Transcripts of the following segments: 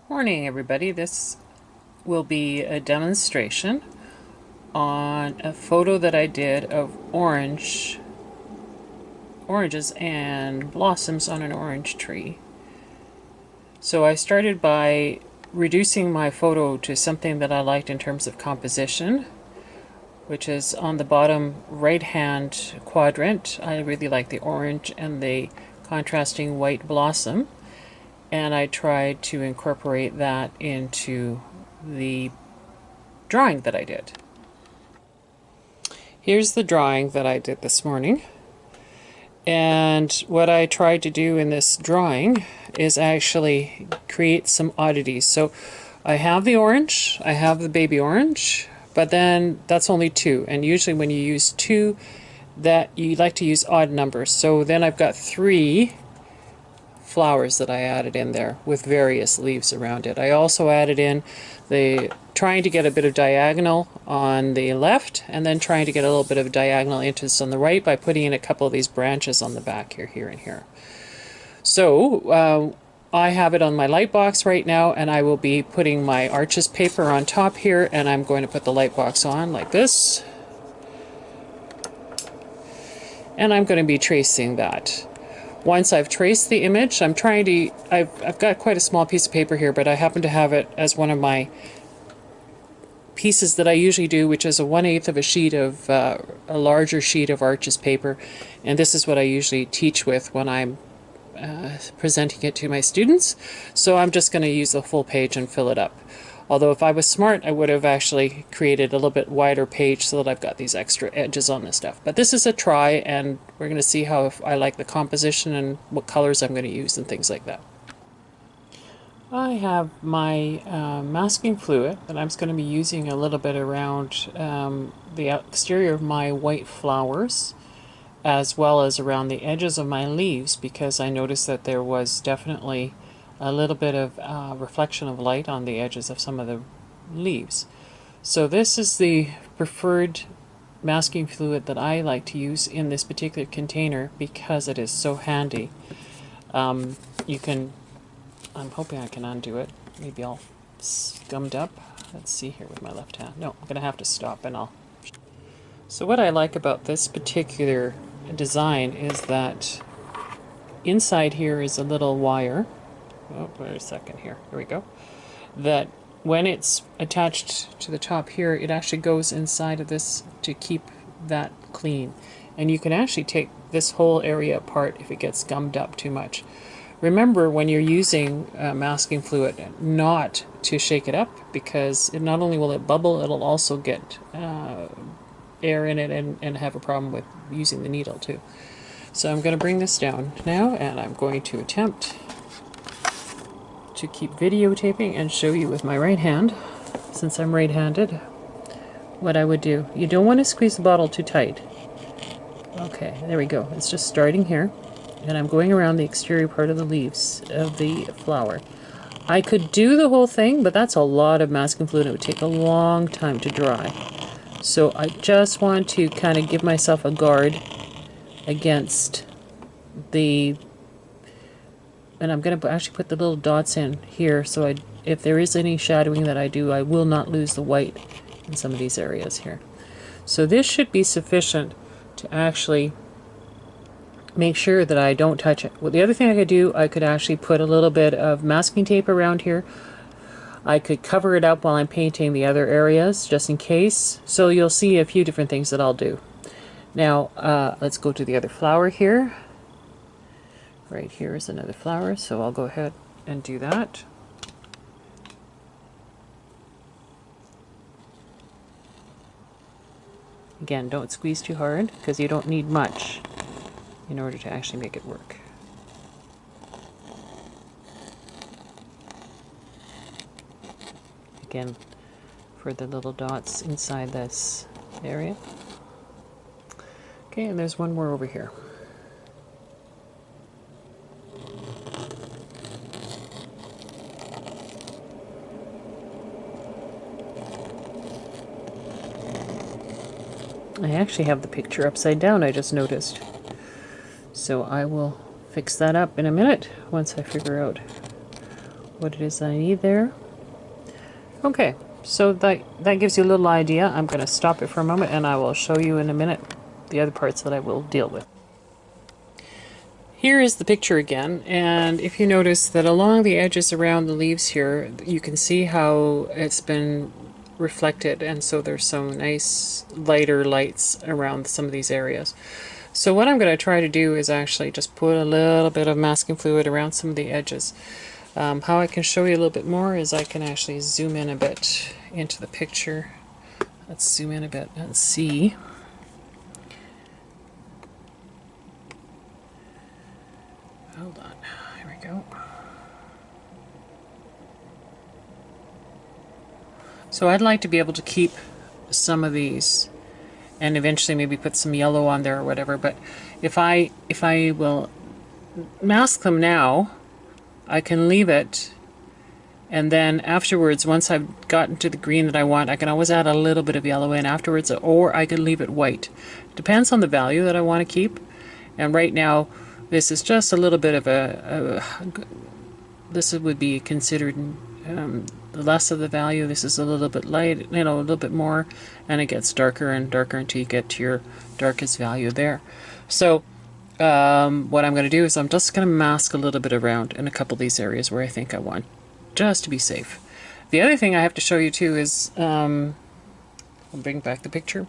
Morning, everybody. This will be a demonstration on a photo that I did of oranges and blossoms on an orange tree. So I started by reducing my photo to something that I liked in terms of composition, which is on the bottom right-hand quadrant. I really like the orange and the contrasting white blossom, and I tried to incorporate that into the drawing that I did. Here's the drawing that I did this morning, and what I tried to do in this drawing is actually create some oddities. So I have the orange, I have the baby orange, but then that's only two, and usually when you use two, that you like to use odd numbers. So then I've got three flowers that I added in there with various leaves around it. I also added in trying to get a bit of diagonal on the left, and then trying to get a little bit of diagonal interest on the right by putting in a couple of these branches on the back here, and here. So I have it on my light box right now, and I will be putting my Artist paper on top here, and I'm going to put the light box on like this. And I'm going to be tracing that. Once I've traced the image, I've got quite a small piece of paper here, but I happen to have it as one of my pieces that I usually do, which is a 1/8 of a sheet of a larger sheet of Artist paper, and this is what I usually teach with when I'm presenting it to my students. So I'm just going to use the full page and fill it up. Although if I was smart, I would have actually created a little bit wider page so that I've got these extra edges on this stuff. But this is a try, and we're going to see how I like the composition and what colors I'm going to use and things like that. I have my masking fluid that I'm just going to be using a little bit around the exterior of my white flowers, as well as around the edges of my leaves, because I noticed that there was definitely a little bit of reflection of light on the edges of some of the leaves. So this is the preferred masking fluid that I like to use in this particular container because it is so handy. I'm hoping I can undo it. Maybe I'll scummed up. Let's see here with my left hand. No, I'm going to have to stop and I'll... So what I like about this particular design is that inside here is a little wire. Oh, wait a second here. Here we go. That when it's attached to the top here, it actually goes inside of this to keep that clean. And you can actually take this whole area apart if it gets gummed up too much. Remember, when you're using masking fluid, not to shake it up, because not only will it bubble, it'll also get air in it and have a problem with using the needle too. So I'm going to bring this down now, and I'm going to attempt to keep videotaping and show you with my right hand, since I'm right-handed, what I would do. You don't want to squeeze the bottle too tight. Okay, there we go. It's just starting here, and I'm going around the exterior part of the leaves of the flower. I could do the whole thing, but that's a lot of masking fluid. It would take a long time to dry. So I just want to kind of give myself a guard against the... And I'm going to actually put the little dots in here, so if there is any shadowing that I do, I will not lose the white in some of these areas here. So this should be sufficient to actually make sure that I don't touch it. Well, the other thing I could do, I could actually put a little bit of masking tape around here. I could cover it up while I'm painting the other areas, just in case. So you'll see a few different things that I'll do. Now, let's go to the other flower here. Right here is another flower, so I'll go ahead and do that. Again, don't squeeze too hard, because you don't need much in order to actually make it work. Again, for the little dots inside this area. Okay, and there's one more over here. I actually have the picture upside down, I just noticed. So I will fix that up in a minute once I figure out what it is I need there. Okay, so that gives you a little idea. I'm going to stop it for a moment and I will show you in a minute the other parts that I will deal with. Here is the picture again, and if you notice that along the edges around the leaves here, you can see how it's been reflected, and so there's some nice lighter lights around some of these areas. So what I'm going to try to do is actually just put a little bit of masking fluid around some of the edges. How I can show you a little bit more is I can actually zoom in a bit into the picture. Let's zoom in a bit and see. Hold on, here we go. So I'd like to be able to keep some of these and eventually maybe put some yellow on there or whatever, but if I will mask them now, I can leave it, and then afterwards, once I've gotten to the green that I want, I can always add a little bit of yellow in afterwards, or I can leave it white. Depends on the value that I want to keep. And right now, this is just a little bit of this would be considered less of the value. This is a little bit light, a little bit more, and it gets darker and darker until you get to your darkest value there. So what I'm going to do is I'm just going to mask a little bit around in a couple of these areas where I think I want, just to be safe. The other thing I have to show you too is, I'll bring back the picture.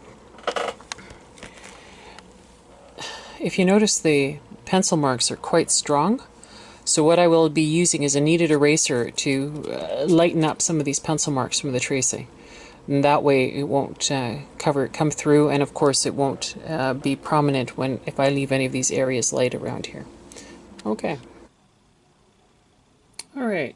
If you notice, the pencil marks are quite strong. So what I will be using is a kneaded eraser to lighten up some of these pencil marks from the tracing. And that way it won't come through, and of course it won't be prominent if I leave any of these areas light around here. Okay. Alright,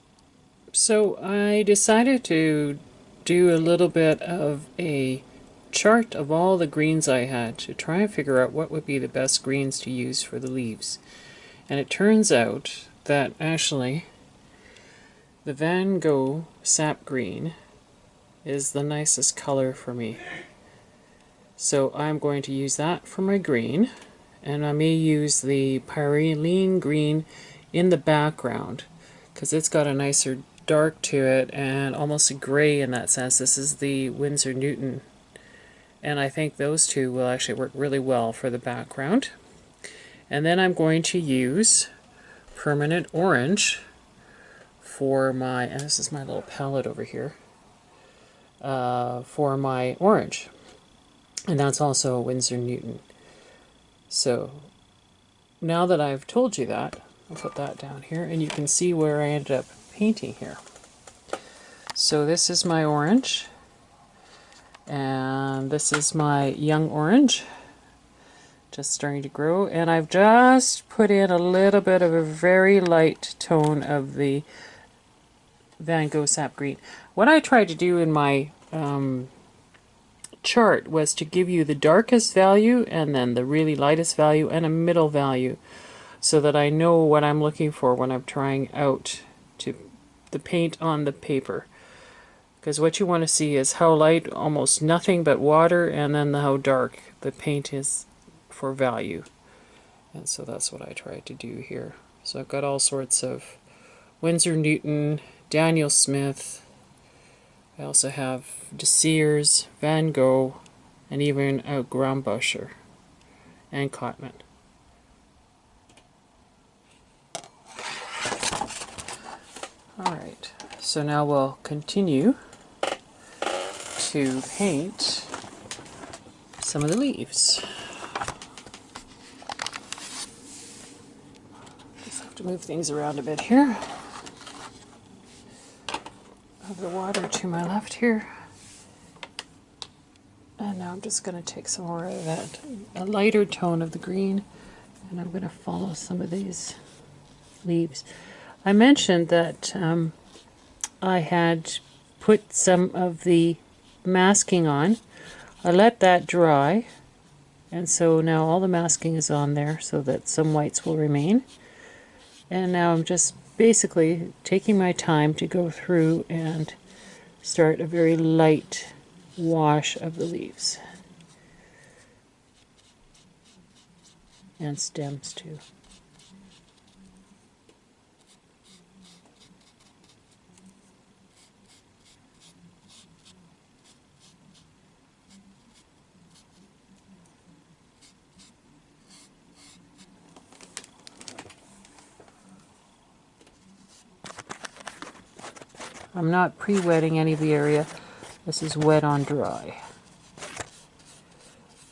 so I decided to do a little bit of a chart of all the greens I had to try and figure out what would be the best greens to use for the leaves. And it turns out that actually the Van Gogh sap green is the nicest color for me. So I'm going to use that for my green, and I may use the Pyrenean green in the background because it's got a nicer dark to it and almost a gray in that sense. This is the Winsor Newton, and I think those two will actually work really well for the background. And then I'm going to use permanent orange for my, and this is my little palette over here, for my orange. And that's also a Winsor Newton. So now that I've told you that, I'll put that down here, and you can see where I ended up painting here. So this is my orange, and this is my young orange, just starting to grow, and I've just put in a little bit of a very light tone of the Van Gogh sap green. What I tried to do in my chart was to give you the darkest value and then the really lightest value and a middle value, so that I know what I'm looking for when I'm trying out to the paint on the paper. Because what you want to see is how light, almost nothing but water, and then how dark the paint is for value. And so that's what I tried to do here. So I've got all sorts of Winsor Newton, Daniel Smith, I also have De Sears, Van Gogh, and even a Graumbuscher and Cotman. Alright, so now we'll continue to paint some of the leaves. Just have to move things around a bit here. I have the water to my left here. And now I'm just going to take some more of that, a lighter tone of the green, and I'm going to follow some of these leaves. I mentioned that I had put some of the masking on. I let that dry, and so now all the masking is on there so that some whites will remain. And now I'm just basically taking my time to go through and start a very light wash of the leaves. And stems too. I'm not pre-wetting any of the area. This is wet on dry.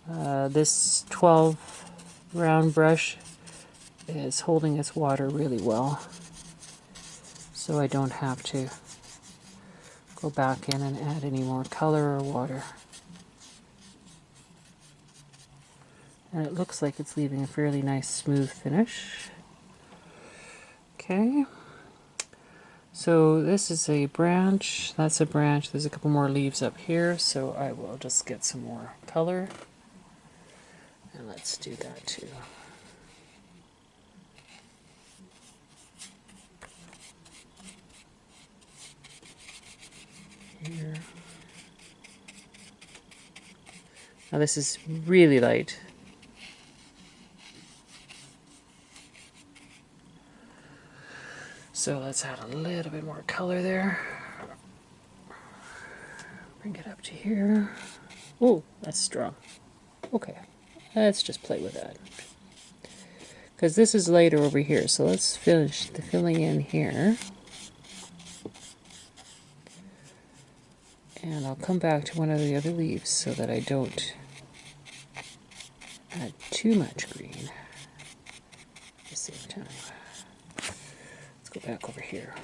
This 12 round brush is holding its water really well, so I don't have to go back in and add any more color or water. And it looks like it's leaving a fairly nice smooth finish. Okay, so this is a branch, that's a branch, there's a couple more leaves up here, so I will just get some more color. And let's do that too. Here. Now this is really light. So let's add a little bit more color there. Bring it up to here. Oh, that's strong. Okay, let's just play with that. Because this is lighter over here, so let's finish the filling in here. And I'll come back to one of the other leaves so that I don't add too much green at the same time. Let's go back over here.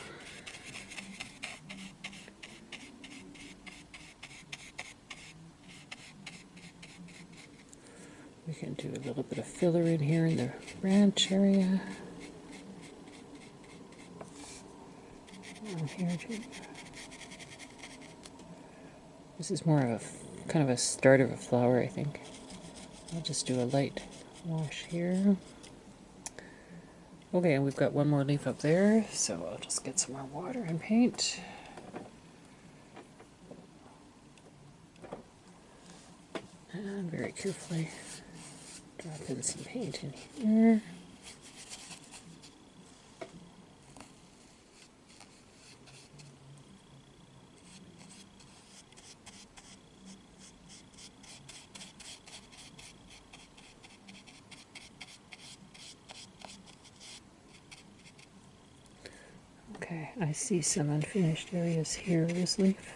We can do a little bit of filler in here in the branch area. And here too. This is more of a kind of a start of a flower, I think. I'll just do a light wash here. Okay, and we've got one more leaf up there, so I'll just get some more water and paint. And very carefully drop in some paint in here. Okay, I see some unfinished areas here of this leaf.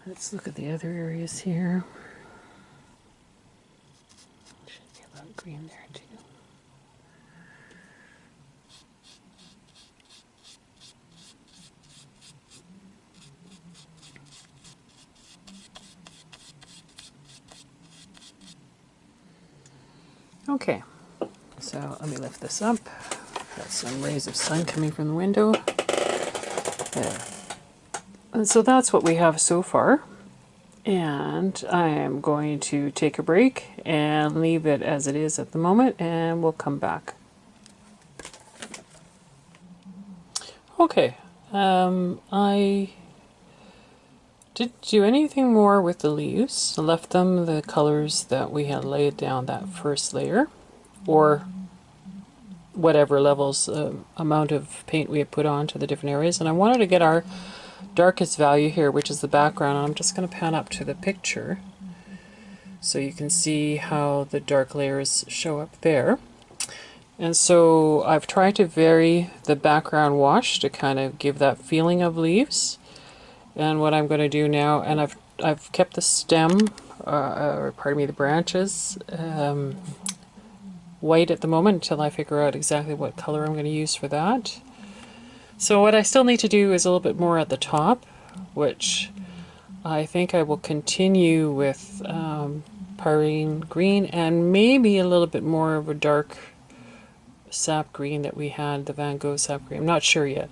Let's look at the other areas here. Should be a lot of green there too. Okay, so let me lift this up. Got some rays of sun coming from the window. There. And so that's what we have so far. And I am going to take a break and leave it as it is at the moment, and we'll come back. Okay, I didn't do anything more with the leaves. I left them the colors that we had laid down that first layer, or whatever levels amount of paint we had put on to the different areas. And I wanted to get our darkest value here, which is the background, and I'm just going to pan up to the picture so you can see how the dark layers show up there. And so I've tried to vary the background wash to kind of give that feeling of leaves. And what I'm going to do now, and I've kept the stem, or pardon me, the branches, white at the moment until I figure out exactly what color I'm going to use for that. So what I still need to do is a little bit more at the top, which I think I will continue with Pyrene green and maybe a little bit more of a dark sap green that we had, the Van Gogh sap green. I'm not sure yet.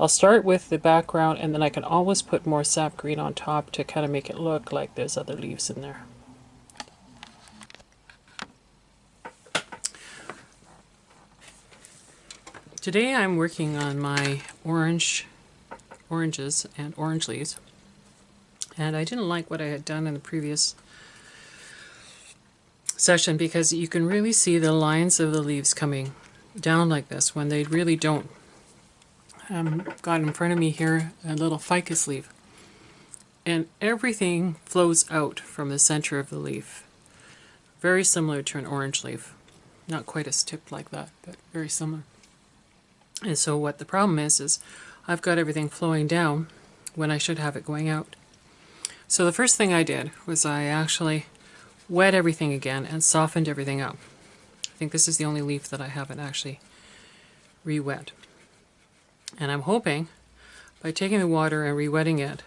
I'll start with the background, and then I can always put more sap green on top to kind of make it look like there's other leaves in there. Today I'm working on my oranges and orange leaves, and I didn't like what I had done in the previous session because you can really see the lines of the leaves coming down like this when they really don't. Got in front of me here a little ficus leaf, and everything flows out from the center of the leaf, very similar to an orange leaf. Not quite as tipped like that, but very similar. And so what the problem is I've got everything flowing down when I should have it going out. So the first thing I did was I actually wet everything again and softened everything up. I think this is the only leaf that I haven't actually re-wet. And I'm hoping by taking the water and re-wetting it,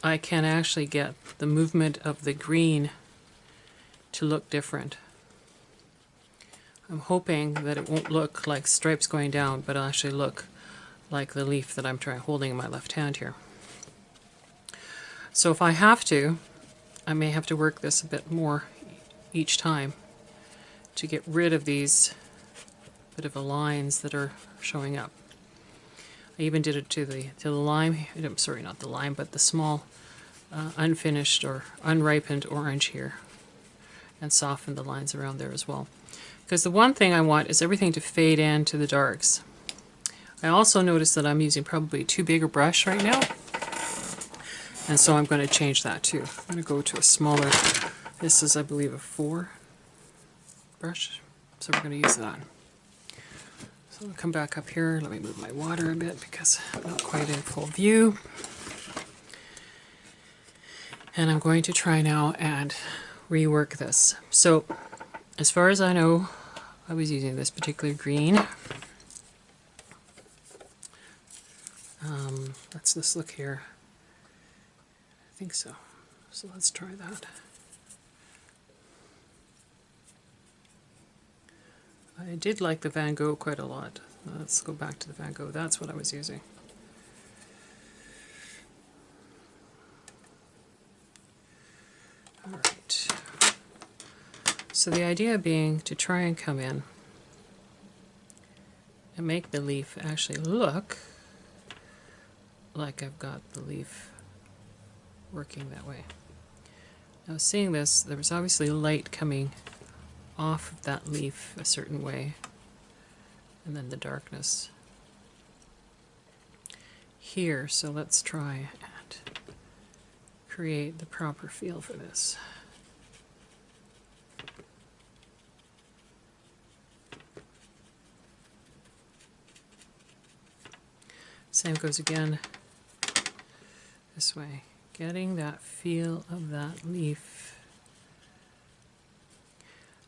I can actually get the movement of the green to look different. I'm hoping that it won't look like stripes going down, but it'll actually look like the leaf that I'm holding in my left hand here. So if I have to, I may have to work this a bit more each time to get rid of these bit of lines that are showing up. I even did it to the lime. I'm sorry, not the lime, but the small unfinished or unripened orange here, and soften the lines around there as well. Because the one thing I want is everything to fade into the darks. I also notice that I'm using probably too big a brush right now, and so I'm going to change that too. I'm going to go to a smaller, this is I believe a 4 brush, so we're going to use that. So I'll come back up here, let me move my water a bit because I'm not quite in full view. And I'm going to try now and rework this. So as far as I know, I was using this particular green. Let's look here. I think so. So let's try that. I did like the Van Gogh quite a lot. Let's go back to the Van Gogh. That's what I was using. All right. So the idea being to try and come in and make the leaf actually look like I've got the leaf working that way. Now seeing this, there was obviously light coming off of that leaf a certain way, and then the darkness here. So let's try and create the proper feel for this. Same goes again this way, getting that feel of that leaf.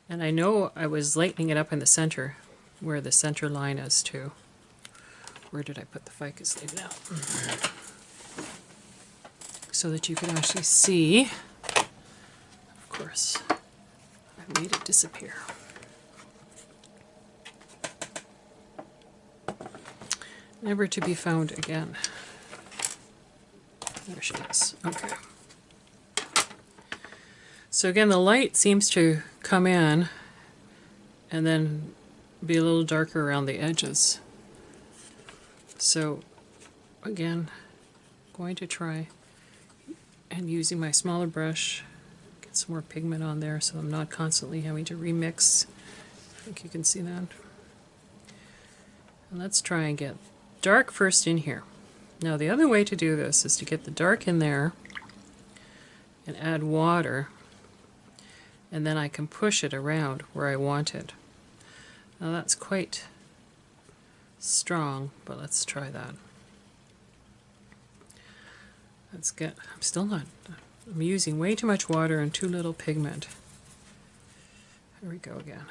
And I know I was lightening it up in the center, where the center line is too. Where did I put the ficus leaf now? So that you can actually see. Of course, I made it disappear. Never to be found again. There she is. Okay. So again, the light seems to come in and then be a little darker around the edges. So again, going to try and using my smaller brush, get some more pigment on there so I'm not constantly having to remix. I think you can see that. And let's try and get dark first in here. Now the other way to do this is to get the dark in there and add water, and then I can push it around where I want it. Now that's quite strong, but let's try that. Let's get, I'm using way too much water and too little pigment. Here we go again.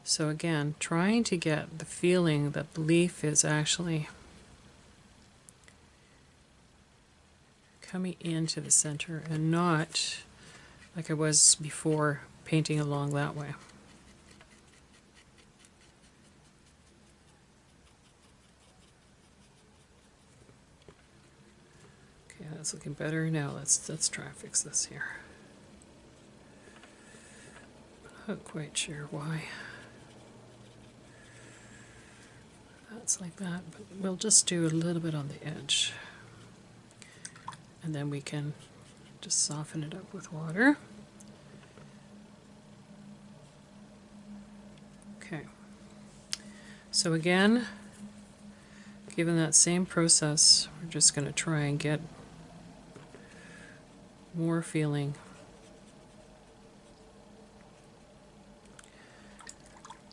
So again, trying to get the feeling that the leaf is actually coming into the center and not like I was before painting along that way. Okay, that's looking better. Now let's try and fix this here. Not quite sure why that's like that, but we'll just do a little bit on the edge. And then we can just soften it up with water. Okay. So again, given that same process, we're just going to try and get more feeling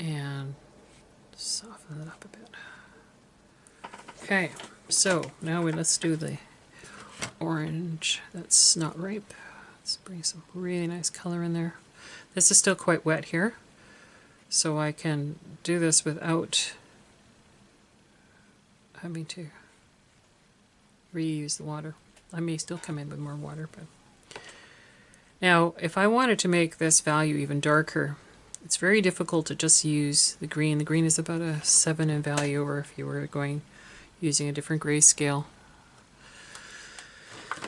and soften it up a bit. Okay, so now let's do the orange that's not ripe. Let's bring some really nice color in there. This is still quite wet here, so I can do this without having to reuse the water. I may still come in with more water, but now if I wanted to make this value even darker, it's very difficult to just use the green. The green is about a 7 in value, or if you were using a different grayscale.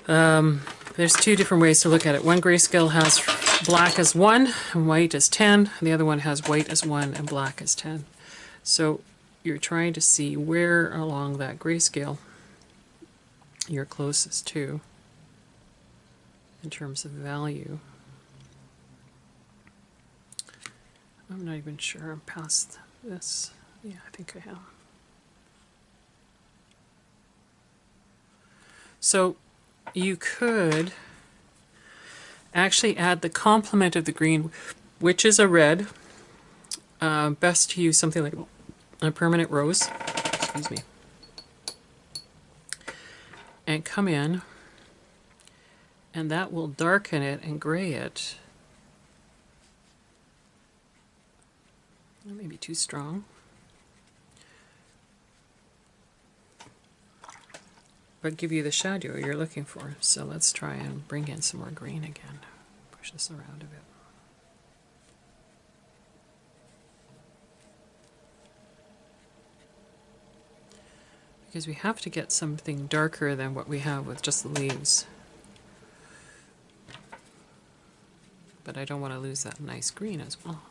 There's two different ways to look at it. One grayscale has black as 1 and white as 10, and the other one has white as 1 and black as 10. So you're trying to see where along that grayscale you're closest to in terms of value. I'm not even sure I'm past this. Yeah, I think I am. So you could actually add the complement of the green, which is a red. Best to use something like a permanent rose, excuse me, and come in, and that will darken it and gray it. That may be too strong, but give you the shadow you're looking for. So let's try and bring in some more green again. Push this around a bit. Because we have to get something darker than what we have with just the leaves. But I don't want to lose that nice green as well.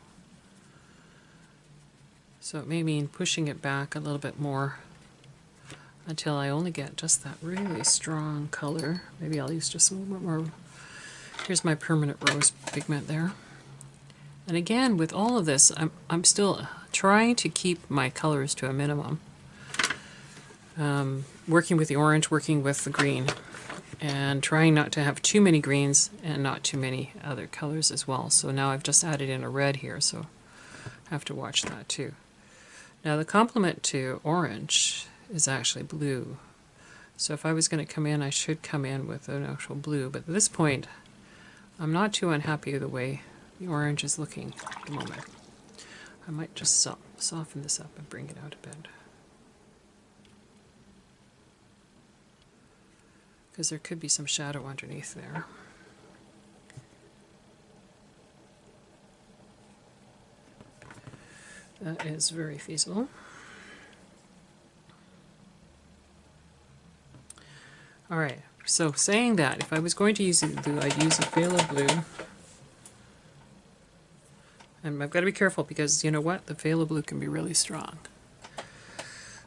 So it may mean pushing it back a little bit more until I only get just that really strong color. Maybe I'll use just a little bit more. Here's my permanent rose pigment there. And again, with all of this, I'm still trying to keep my colors to a minimum. Working with the orange, working with the green, and trying not to have too many greens and not too many other colors as well. So now I've just added in a red here, so I have to watch that too. Now the complement to orange is actually blue. So if I was going to come in, I should come in with an actual blue. But at this point, I'm not too unhappy with the way the orange is looking at the moment. I might just soften this up and bring it out a bit. Because there could be some shadow underneath there. That is very feasible. Alright, so saying that, if I was going to use a blue, I'd use a phthalo blue. And I've got to be careful because you know what? The phthalo blue can be really strong.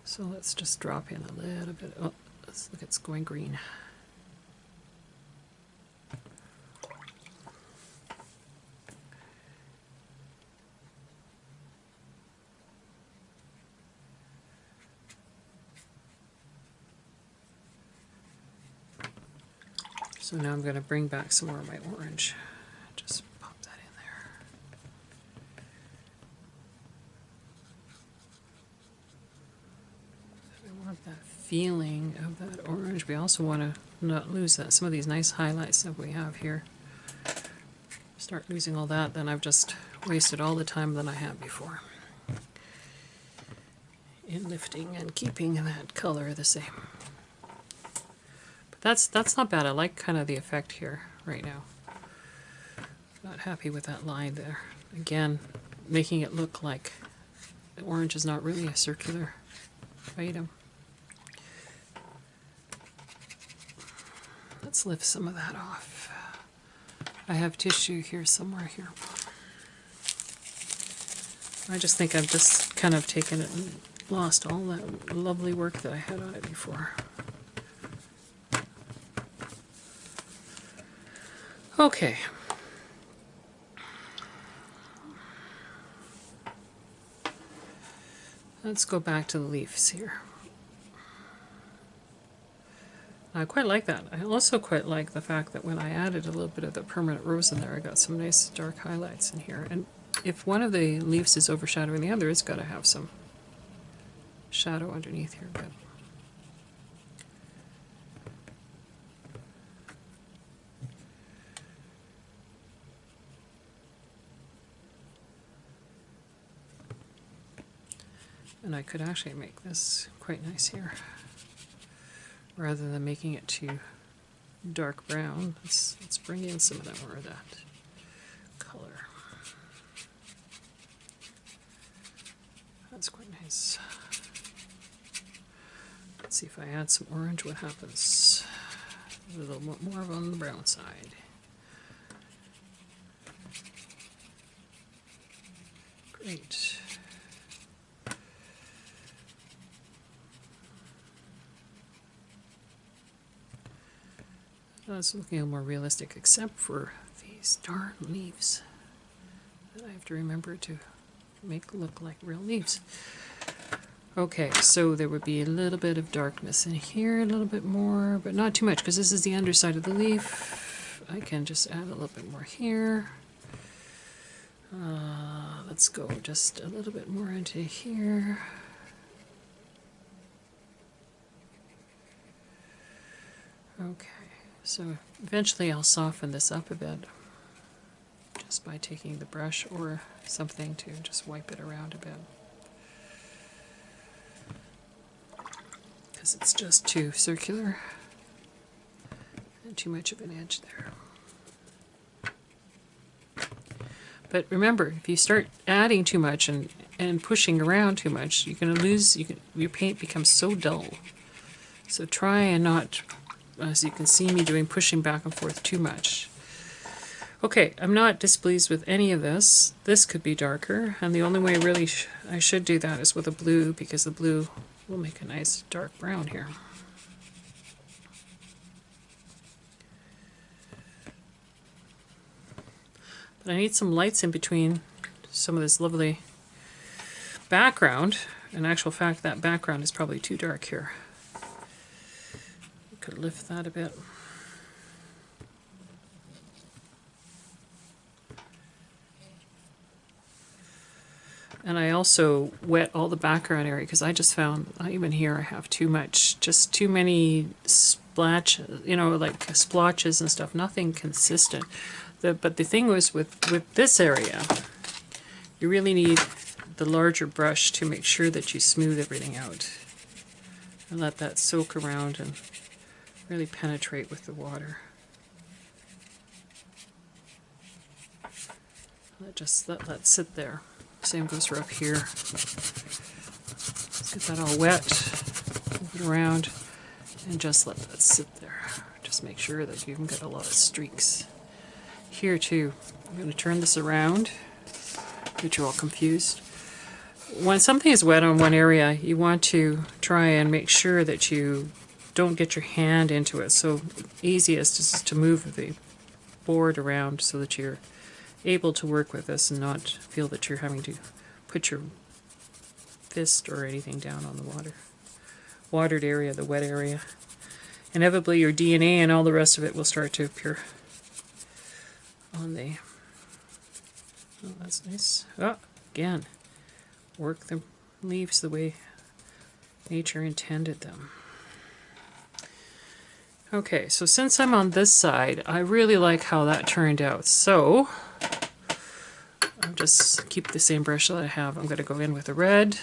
So let's just drop in a little bit. Oh, let's look, it's going green. So now I'm going to bring back some more of my orange. Just pop that in there. I want that feeling of that orange. We also want to not lose that. Some of these nice highlights that we have here. Start losing all that, then I've just wasted all the time that I had before in lifting and keeping that color the same. That's not bad. I like kind of the effect here right now. Not happy with that line there. Again, making it look like the orange is not really a circular item. Let's lift some of that off. I have tissue here somewhere here. I just think I've just kind of taken it and lost all that lovely work that I had on it before. Okay. Let's go back to the leaves here. I quite like that. I also quite like the fact that when I added a little bit of the permanent rose in there, I got some nice dark highlights in here. And if one of the leaves is overshadowing the other, it's got to have some shadow underneath here. But and I could actually make this quite nice here, rather than making it too dark brown. Let's bring in some of that more of that color. That's quite nice. Let's see if I add some orange, what happens. A little more on the brown side. Great. It's looking a little more realistic, except for these darn leaves that I have to remember to make look like real leaves. Okay, so there would be a little bit of darkness in here, a little bit more, but not too much, because this is the underside of the leaf. I can just add a little bit more here. Let's go just a little bit more into here. Okay. So eventually I'll soften this up a bit just by taking the brush or something to just wipe it around a bit, because it's just too circular and too much of an edge there. But remember, if you start adding too much and pushing around too much, you're going to lose, your paint becomes so dull. So try and not, as you can see me doing, pushing back and forth too much. Okay, I'm not displeased with any of this. This could be darker, and the only way really I should do that is with a blue, because the blue will make a nice dark brown here. But I need some lights in between some of this lovely background. In actual fact, that background is probably too dark here. Could lift that a bit. And I also wet all the background area, because I just found, even here I have too much, just too many splashes, you know, like splotches and stuff, nothing consistent. But the thing was with this area, you really need the larger brush to make sure that you smooth everything out and let that soak around and really penetrate with the water. Let that sit there. Same goes for up here. Let's get that all wet, move it around, and just let that sit there. Just make sure that you haven't got a lot of streaks. Here too, I'm going to turn this around, get you all confused. When something is wet on one area, you want to try and make sure that you don't get your hand into it. So easiest is to move the board around so that you're able to work with this and not feel that you're having to put your fist or anything down on the watered area, the wet area. Inevitably your DNA and all the rest of it will start to appear on the... Oh, that's nice. Oh, again, work the leaves the way nature intended them. Okay, so since I'm on this side, I really like how that turned out. So I'll just keep the same brush that I have. I'm going to go in with a red.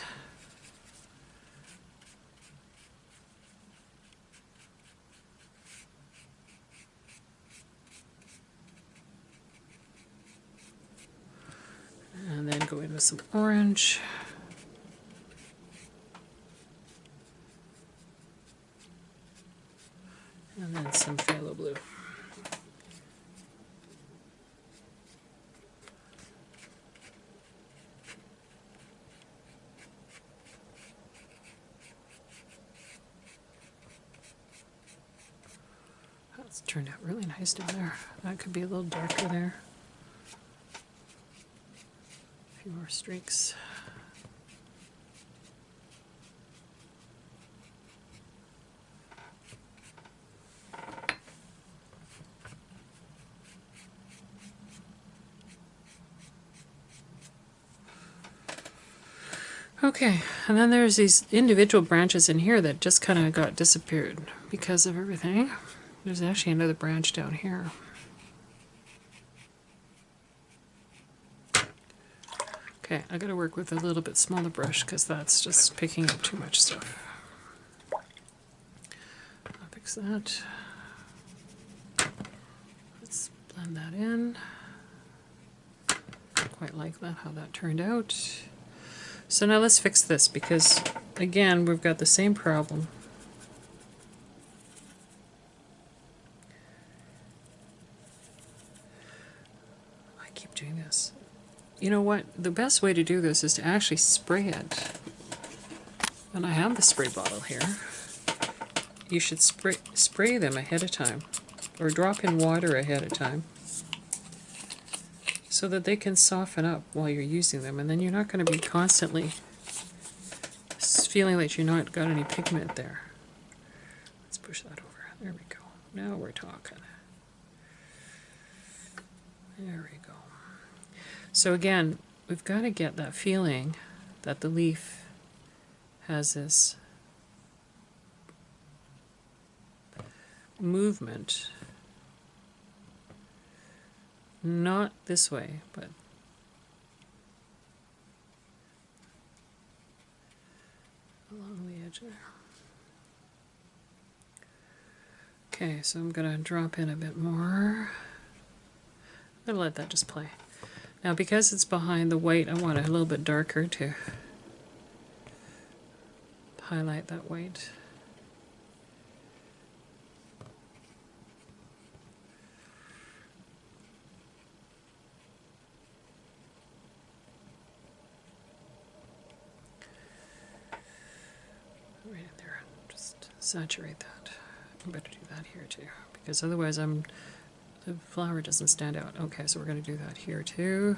And then go in with some orange. And then some phthalo blue. That's turned out really nice down there. That could be a little darker there. A few more streaks. Okay, and then there's these individual branches in here that just kind of got disappeared because of everything. There's actually another branch down here. Okay, I gotta work with a little bit smaller brush because that's just picking up too much stuff. I'll fix that. Let's blend that in. Quite like that, how that turned out. So now let's fix this because, again, we've got the same problem. I keep doing this. You know what? The best way to do this is to actually spray it. And I have the spray bottle here. You should spray them ahead of time, or drop in water ahead of time, so that they can soften up while you're using them, and then you're not going to be constantly feeling like you're not got any pigment there. Let's push that over. There we go. Now we're talking. There we go. So again, we've got to get that feeling that the leaf has this movement, not this way, but along the edge there. Okay, so I'm going to drop in a bit more. I'm going to let that just play. Now because it's behind the white, I want it a little bit darker to highlight that white. Right in there, just saturate that. I better do that here too, because otherwise the flower doesn't stand out. Okay, so we're going to do that here too.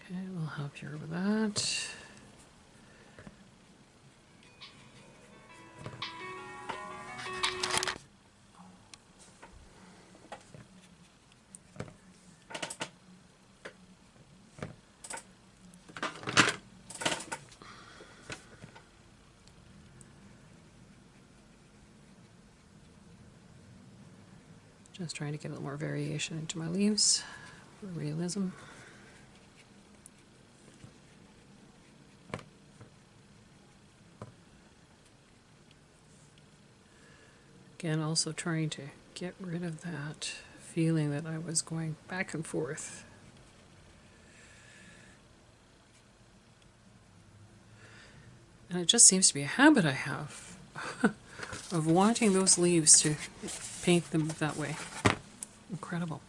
Okay, we'll help you with that. Just trying to get a little more variation into my leaves for realism. Again, also trying to get rid of that feeling that I was going back and forth. And it just seems to be a habit I have of wanting those leaves to paint them that way. Incredible.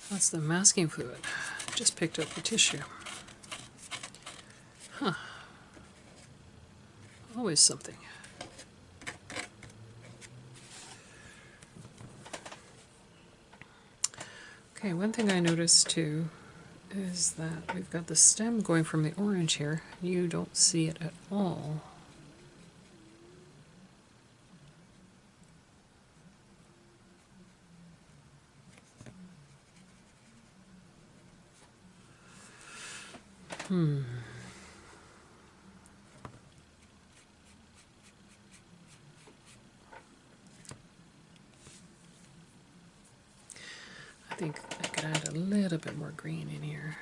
That's the masking fluid. Just picked up the tissue. Huh. Always something. Okay, one thing I noticed too is that we've got the stem going from the orange here. You don't see it at all. think I could add a little bit more green in here.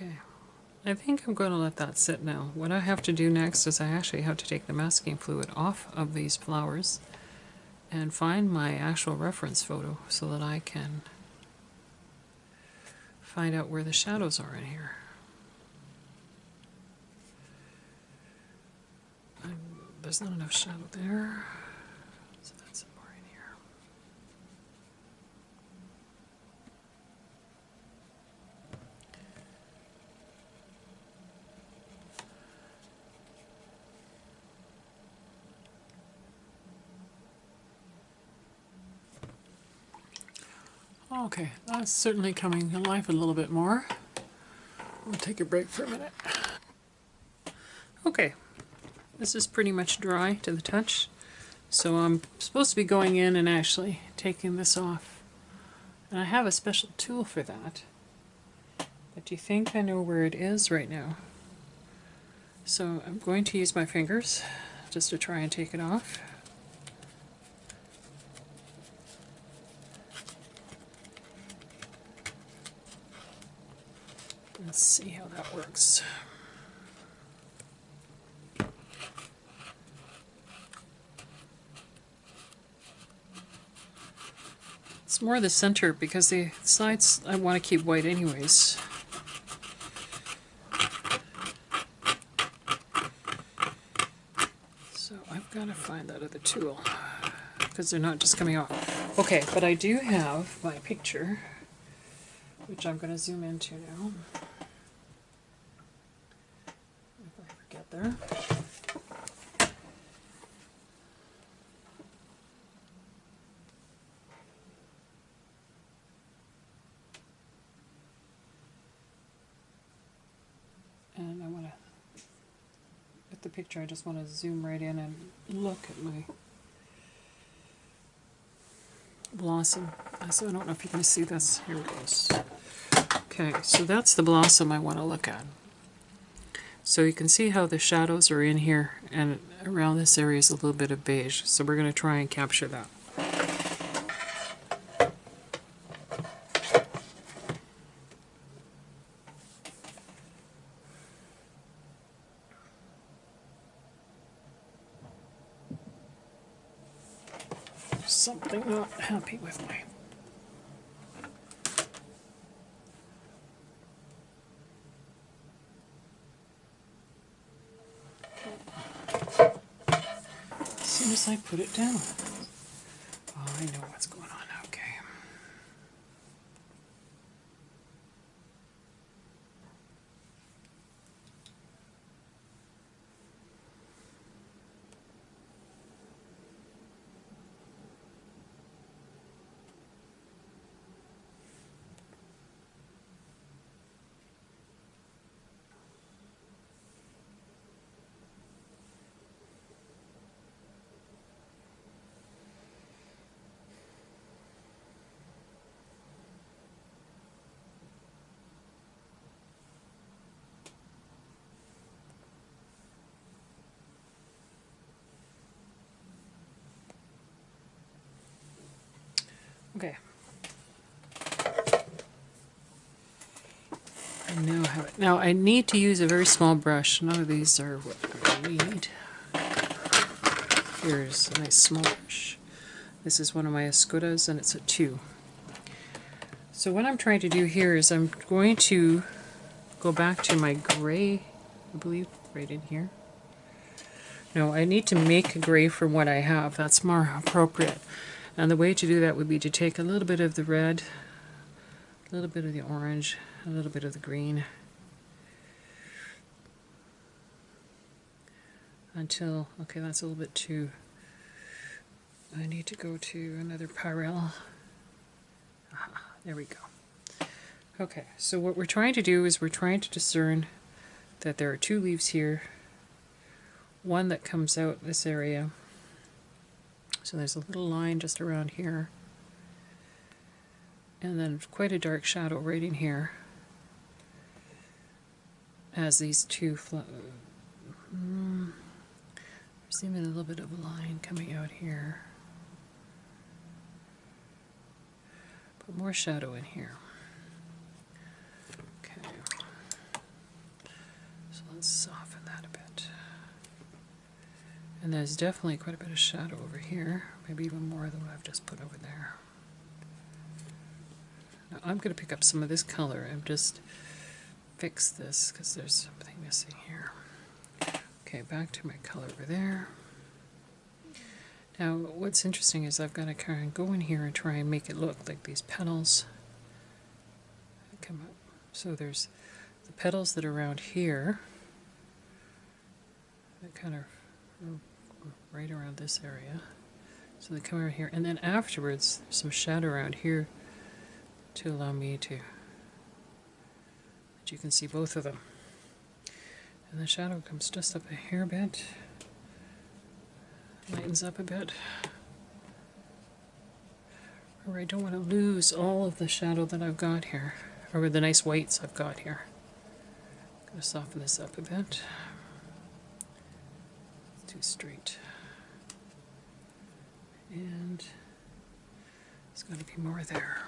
Okay, I think I'm going to let that sit now. What I have to do next is I actually have to take the masking fluid off of these flowers and find my actual reference photo so that I can find out where the shadows are in here. There's not enough shadow there, so that's some more in here. Okay, that's certainly coming to life a little bit more. We'll take a break for a minute. Okay, this is pretty much dry to the touch, so I'm supposed to be going in and actually taking this off. And I have a special tool for that. But do you think I know where it is right now? So I'm going to use my fingers just to try and take it off. Let's see how that works. It's more the center because the sides I want to keep white anyways. So I've got to find that other tool because they're not just coming off. Okay, but I do have my picture, which I'm going to zoom into now. If I forget there. And I want to, with the picture, I just want to zoom right in and look at my blossom. So I don't know if you can see this. Here it goes. Okay, so that's the blossom I want to look at. So you can see how the shadows are in here, and around this area is a little bit of beige. So we're going to try and capture that. Something not happy with me. As soon as I put it down. Oh, I know what's going on. Okay. Okay. I now have it. Now I need to use a very small brush. None of these are what I need. Here's a nice small brush. This is one of my escudas and it's a 2. So what I'm trying to do here is I'm going to go back to my gray, I believe, right in here. No, I need to make a gray from what I have. That's more appropriate. And the way to do that would be to take a little bit of the red, a little bit of the orange, a little bit of the green, until, okay, that's a little bit too, I need to go to another Pyrrell. There we go. Okay, so what we're trying to do is we're trying to discern that there are two leaves here, one that comes out this area. So there's a little line just around here, and then quite a dark shadow right in here as these two there's even a little bit of a line coming out here, but more shadow in here. Okay, so let's soften that a bit. And there's definitely quite a bit of shadow over here, maybe even more than what I've just put over there. Now I'm going to pick up some of this color and just fix this because there's something missing here. Okay, back to my color over there. Now what's interesting is I've got to kind of go in here and try and make it look like these petals that come up. So there's the petals that are around here that kind of are right around this area. So they come around here, and then afterwards there's some shadow around here to allow me to, that you can see both of them. And the shadow comes just up a hair bit, lightens up a bit. Or I don't want to lose all of the shadow that I've got here, or the nice whites I've got here. I'm going to soften this up a bit. It's too straight. And there's going to be more there.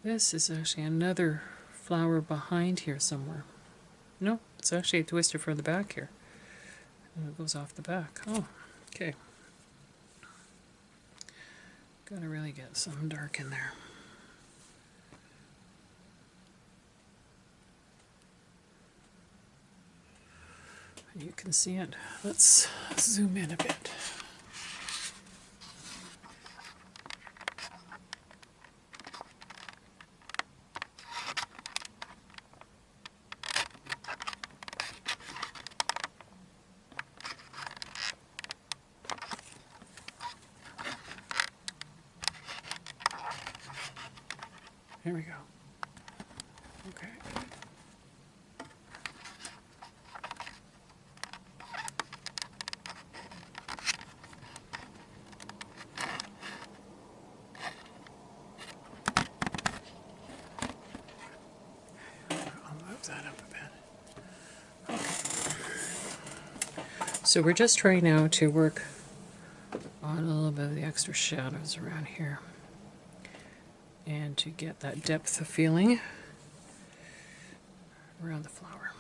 This is actually another flower behind here somewhere. No, it's actually a twister from the back here. And it goes off the back. Oh, okay. Gotta really get some dark in there. And you can see it. Let's zoom in a bit. Here we go. Okay. I'll move that up a bit. Okay. So we're just trying now to work on a little bit of the extra shadows around here, and to get that depth of feeling around the flower.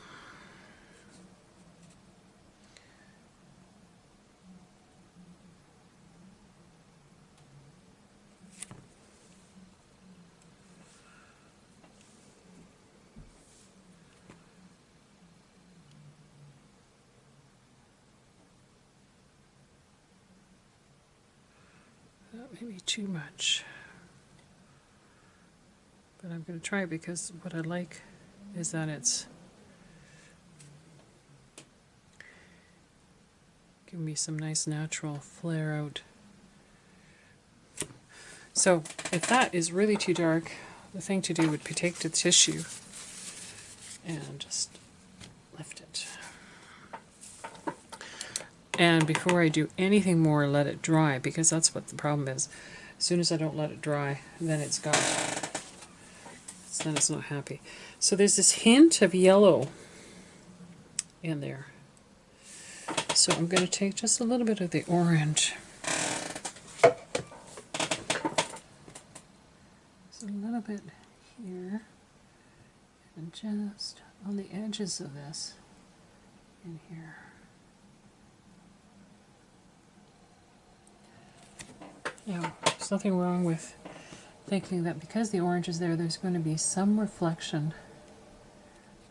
That may be too much, but I'm going to try it because what I like is that it's giving me some nice natural flare out. So if that is really too dark, the thing to do would be take the tissue and just lift it. And before I do anything more, let it dry, because that's what the problem is. As soon as I don't let it dry, then it's got, then it's not happy. So there's this hint of yellow in there. So I'm going to take just a little bit of the orange. Just a little bit here, and just on the edges of this in here. Now, there's nothing wrong with thinking that because the orange is there, there's going to be some reflection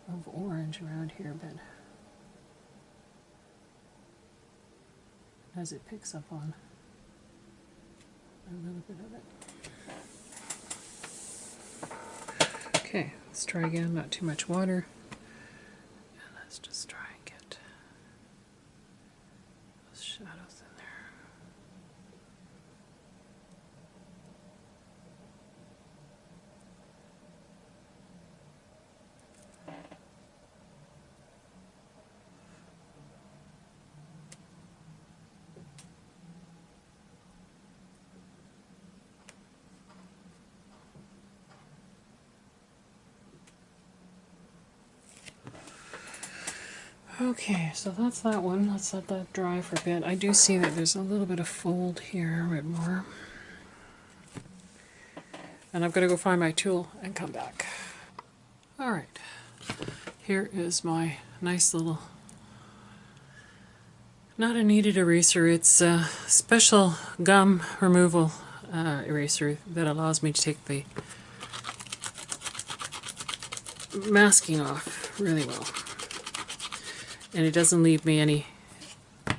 of orange around here, but as it picks up on a little bit of it. Okay, Let's try again, not too much water. And let's just try and get those shadows in there. Okay, so that's that one. Let's let that dry for a bit. I do see that there's a little bit of fold here, a bit more. And I'm going to go find my tool and come back. Alright, here is my nice little, not a kneaded eraser, it's a special gum removal eraser that allows me to take the masking off really well. And it doesn't leave me any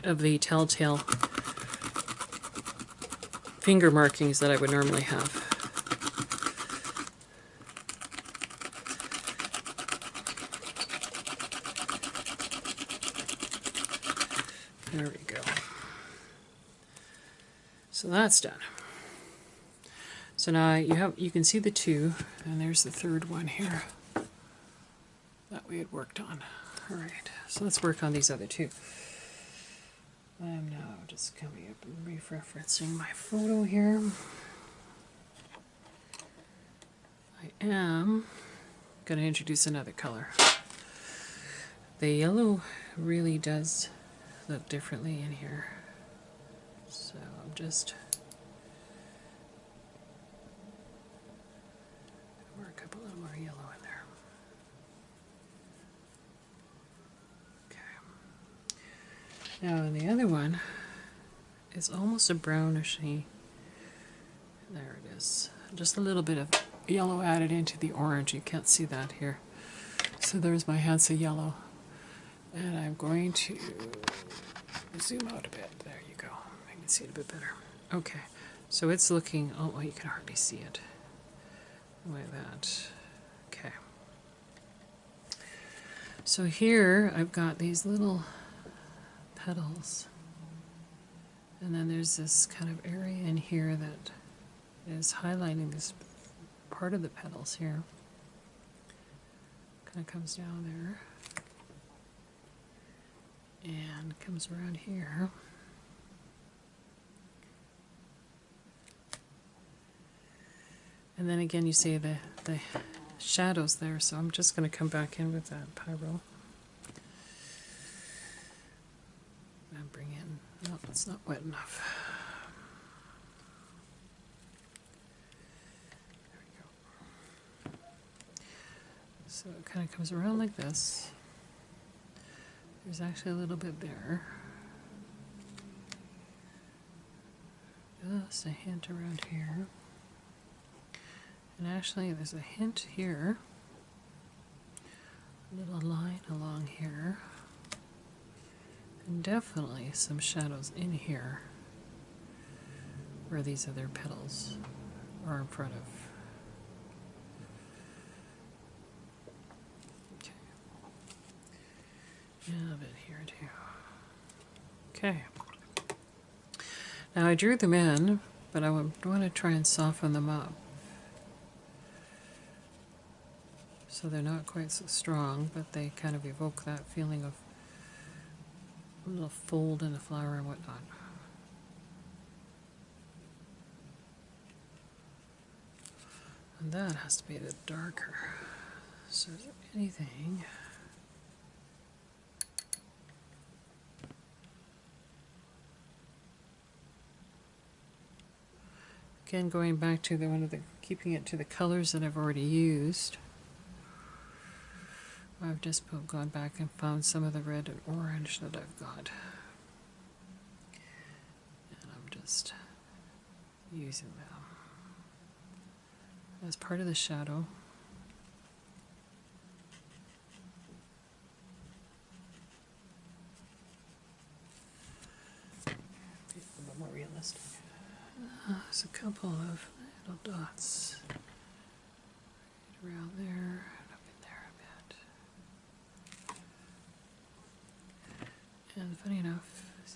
of the telltale finger markings that I would normally have. There we go. So that's done. So now you can see the two, and there's the third one here that we had worked on. All right, so let's work on these other two. I'm now just coming up and re-referencing my photo here. I am going to introduce another color. The yellow really does look differently in here. So I'm just work up a little more yellow in there. Now, and the other one is almost a brownishy. There it is. Just a little bit of yellow added into the orange. You can't see that here. So there's my Hansa yellow. And I'm going to zoom out a bit. There you go. I can see it a bit better. Okay. So it's looking, oh, well, you can hardly see it. Like that. Okay. So here I've got these little petals, and then there's this kind of area in here that is highlighting this part of the petals here. Kind of comes down there and comes around here. And then again you see the shadows there, so I'm just going to come back in with that pyro. And bring in, no, it's not wet enough. There we go. So it kind of comes around like this. There's actually a little bit there. Just a hint around here. And actually there's a hint here. A little line along here. And definitely some shadows in here where these other petals are in front of. Okay. And a bit here too. Okay. Now I drew them in, but I want to try and soften them up so they're not quite so strong, but they kind of evoke that feeling of a little fold in the flower and whatnot. And that has to be a bit darker. So is there anything? Again, going back to keeping it to the colors that I've already used. I've just gone back and found some of the red and orange that I've got. And I'm just using them as part of the shadow. Be a little more realistic. There's a couple of little dots right around there.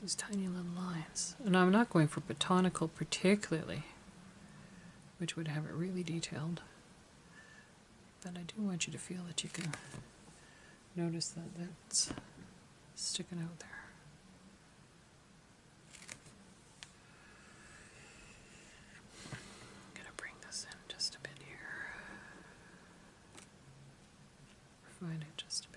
These tiny little lines. And I'm not going for botanical particularly, which would have it really detailed. But I do want you to feel that you can notice that that's sticking out there. I'm going to bring this in just a bit here. Refine it just a bit.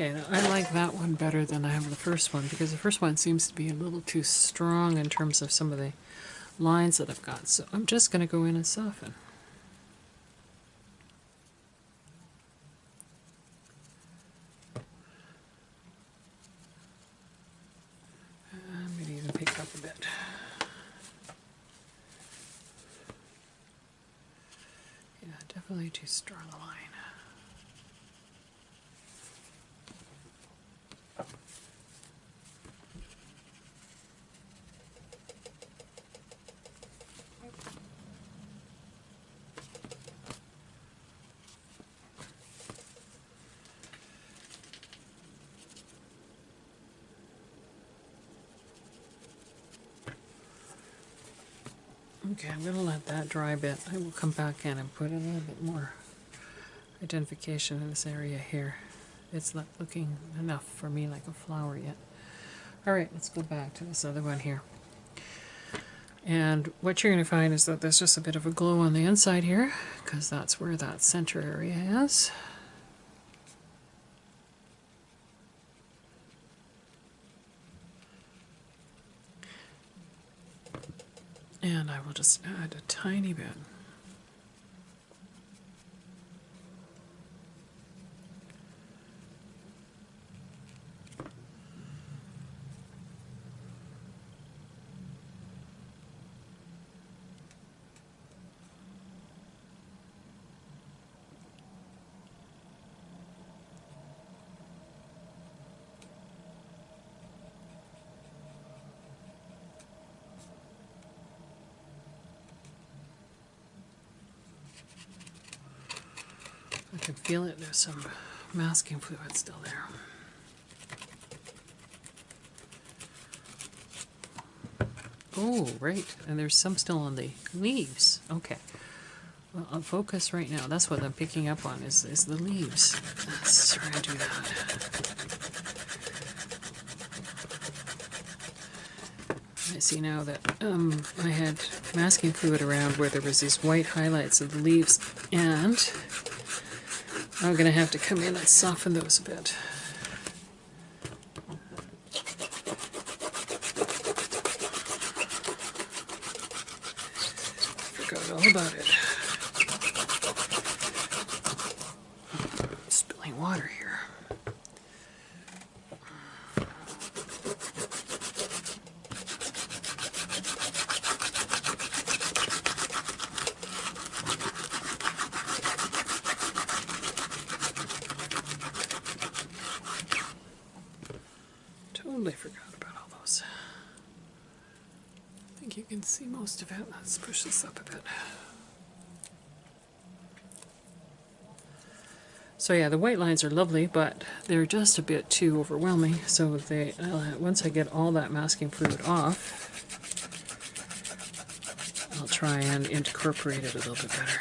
Okay, now I like that one better than I have the first one, because the first one seems to be a little too strong in terms of some of the lines that I've got. So I'm just going to go in and soften. Maybe even pick up a bit. Yeah, definitely too strong a line. Okay, I'm going to let that dry a bit. I will come back in and put a little bit more identification in this area here. It's not looking enough for me like a flower yet. Alright, let's go back to this other one here. And what you're going to find is that there's just a bit of a glow on the inside here, because that's where that center area is. And I will just add a tiny bit. I can feel it, there's some masking fluid still there. Oh, right, and there's some still on the leaves. Okay, well, I'll focus right now. That's what I'm picking up on, is the leaves. Let's try and do that. I see now that I had masking fluid around where there was these white highlights of the leaves, and I'm going to have to come in and soften those a bit. Forgot all about it. Spilling water here. Totally forgot about all those. I think you can see most of it. Let's push this up a bit. So yeah, the white lines are lovely, but they're just a bit too overwhelming. So they, once I get all that masking fluid off, I'll try and incorporate it a little bit better.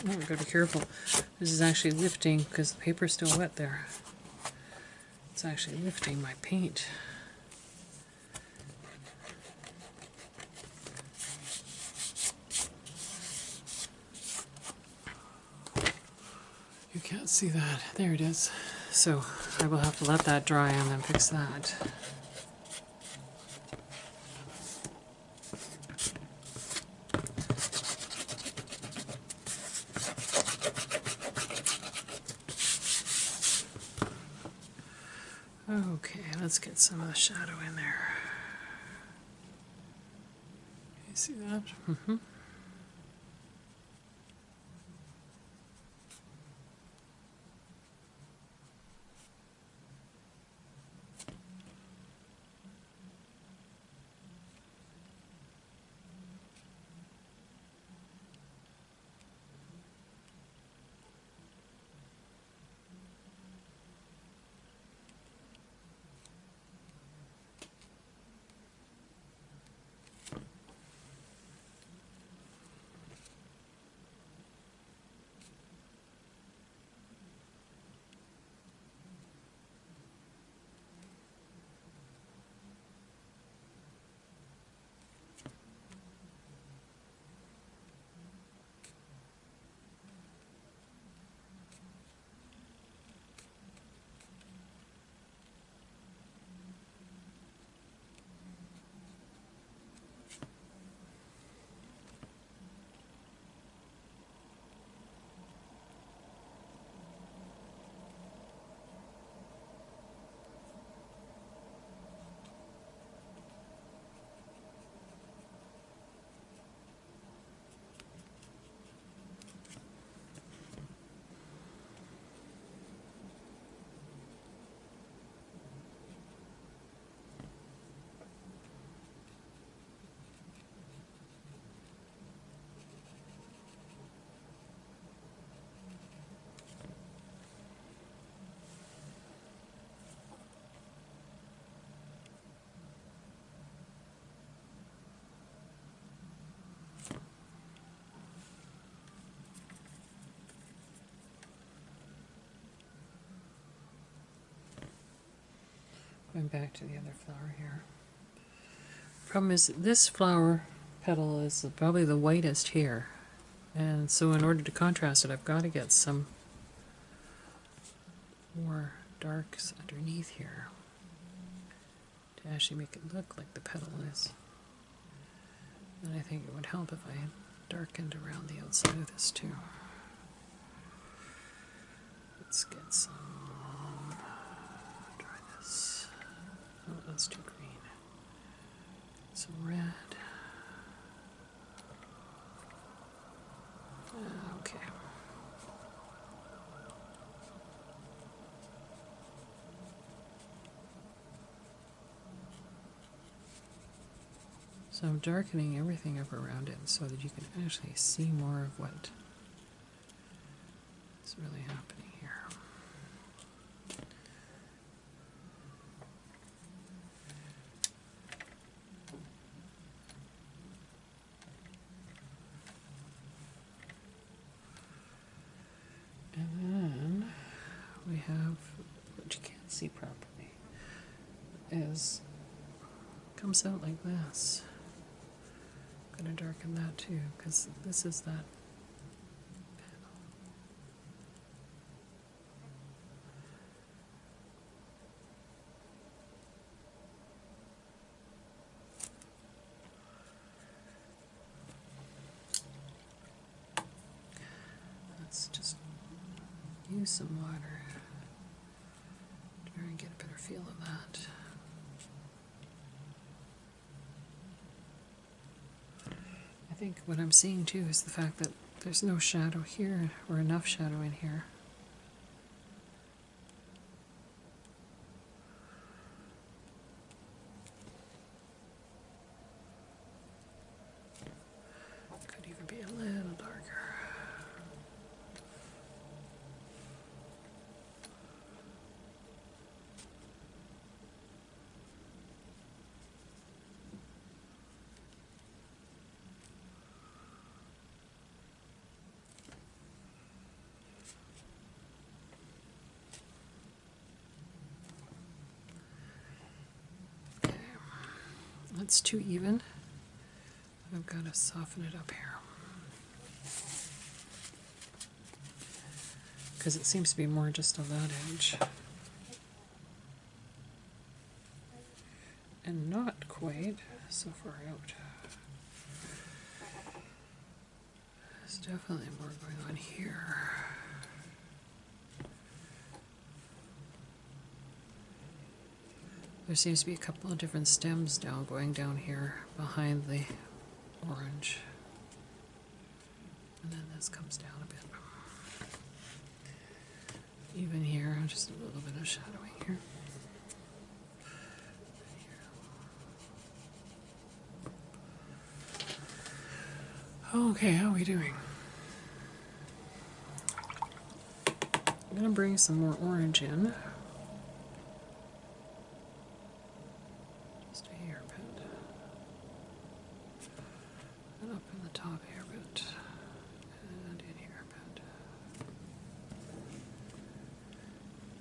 Oh, I've got to be careful. This is actually lifting because the paper's still wet there. It's actually lifting my paint. You can't see that. There it is. So I will have to let that dry and then fix that. Okay, let's get some of the shadow in there. You see that? Mm-hmm. Going back to the other flower here. Problem is, this flower petal is probably the whitest here. And so in order to contrast it, I've got to get some more darks underneath here to actually make it look like the petal is. And I think it would help if I darkened around the outside of this too. Let's get some, try this. Oh, that's too green. Some red. Okay. So I'm darkening everything up around it so that you can actually see more of what is really happening here. And then we have what you can't see properly is comes out like this. I'm going to darken that too because this is that panel. Let's just use some water to try and get a better feel of that. I think what I'm seeing too is the fact that there's no shadow here or enough shadow in here. Could even be a little darker. That's too even. I've got to soften it up here, because it seems to be more just on that edge. And not quite so far out. There's definitely more going on here. There seems to be a couple of different stems going down here behind the orange. And then this comes down a bit. Even here, just a little bit of shadowing here. Okay, how are we doing? I'm going to bring some more orange in. Just a hair bit. And up in the top hair bit. And in here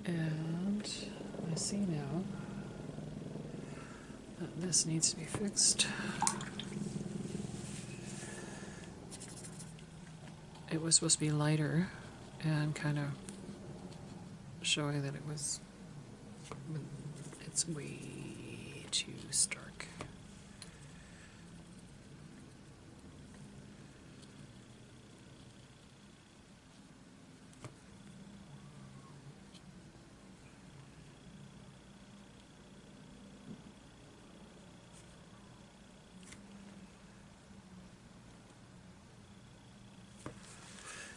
a bit. And I see now that this needs to be fixed. It was supposed to be lighter and kind of showing that it's way too stark.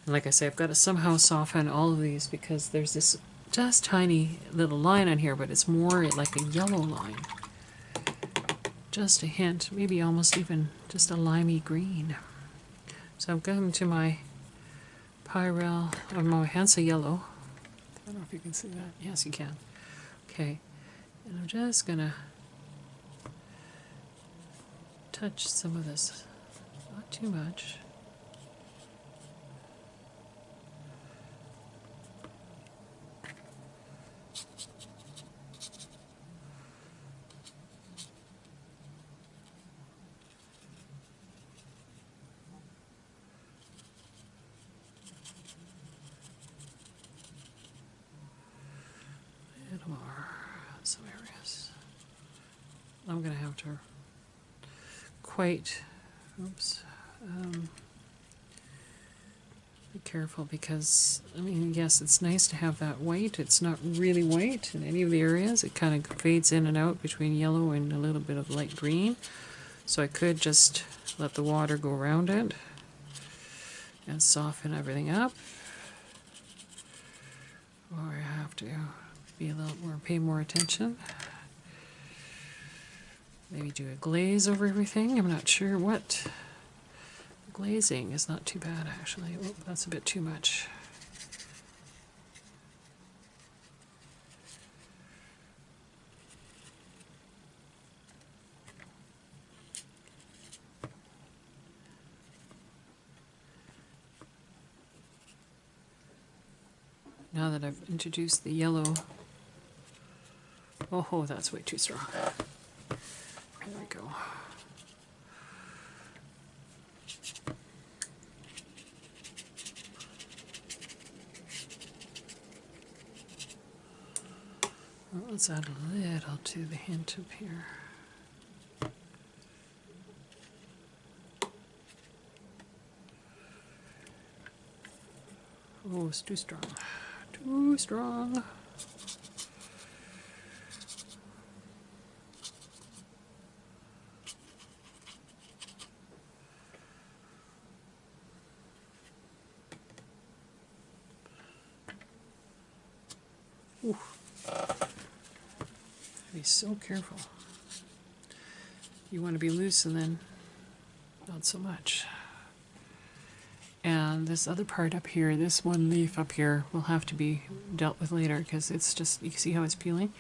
And like I say, I've got to somehow soften all of these because there's this just tiny little line on here, but it's more like a yellow line. Just a hint, maybe almost even just a limey green. So I'm going to my Pyrel, or my Hansa yellow. I don't know if you can see that. Yes, you can. Okay, and I'm just gonna touch some of this, not too much. Some areas. I'm going to have to be careful because, I mean, yes, it's nice to have that white. It's not really white in any of the areas. It kind of fades in and out between yellow and a little bit of light green. So I could just let the water go around it and soften everything up. Or I have to be a little more, pay more attention. Maybe do a glaze over everything. I'm not sure what. Glazing is not too bad, actually. Oh, that's a bit too much. Now that I've introduced the yellow, oh, that's way too strong. There we go. Well, let's add a little to the hint up here. Oh, it's too strong. Too strong. Ooh. Be so careful. You want to be loose and then not so much. And this other part up here, this one leaf up here, will have to be dealt with later because it's just, you can see how it's peeling?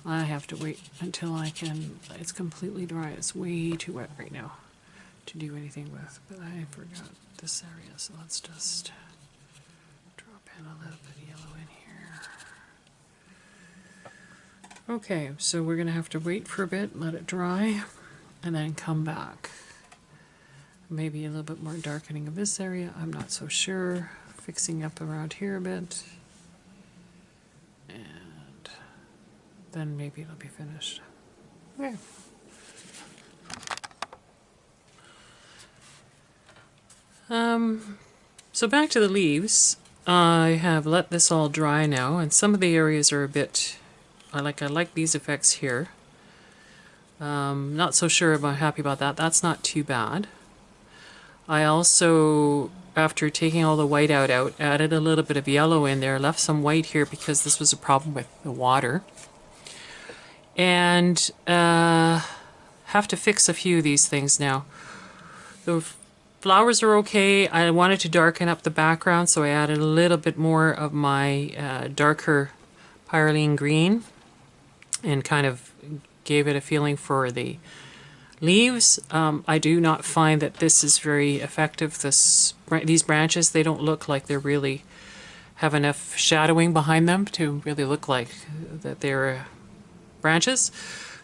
I have to wait until it's completely dry. It's way too wet right now to do anything with. But I forgot this area, so let's just drop in a little bit of yellow in here. Okay, so we're going to have to wait for a bit, let it dry. and then come back. Maybe a little bit more darkening of this area, I'm not so sure. Fixing up around here a bit. And then maybe it'll be finished. Okay. So back to the leaves. I have let this all dry now, and some of the areas are a bit, I like these effects here. Not so sure I'm happy about that. That's not too bad. I also, after taking all the white out, added a little bit of yellow in there, left some white here because this was a problem with the water. And have to fix a few of these things now. The flowers are okay. I wanted to darken up the background, so I added a little bit more of my darker pyrroline green and kind of gave it a feeling for the leaves. I do not find that this is very effective. These branches, they don't look like they really have enough shadowing behind them to really look like that they're branches.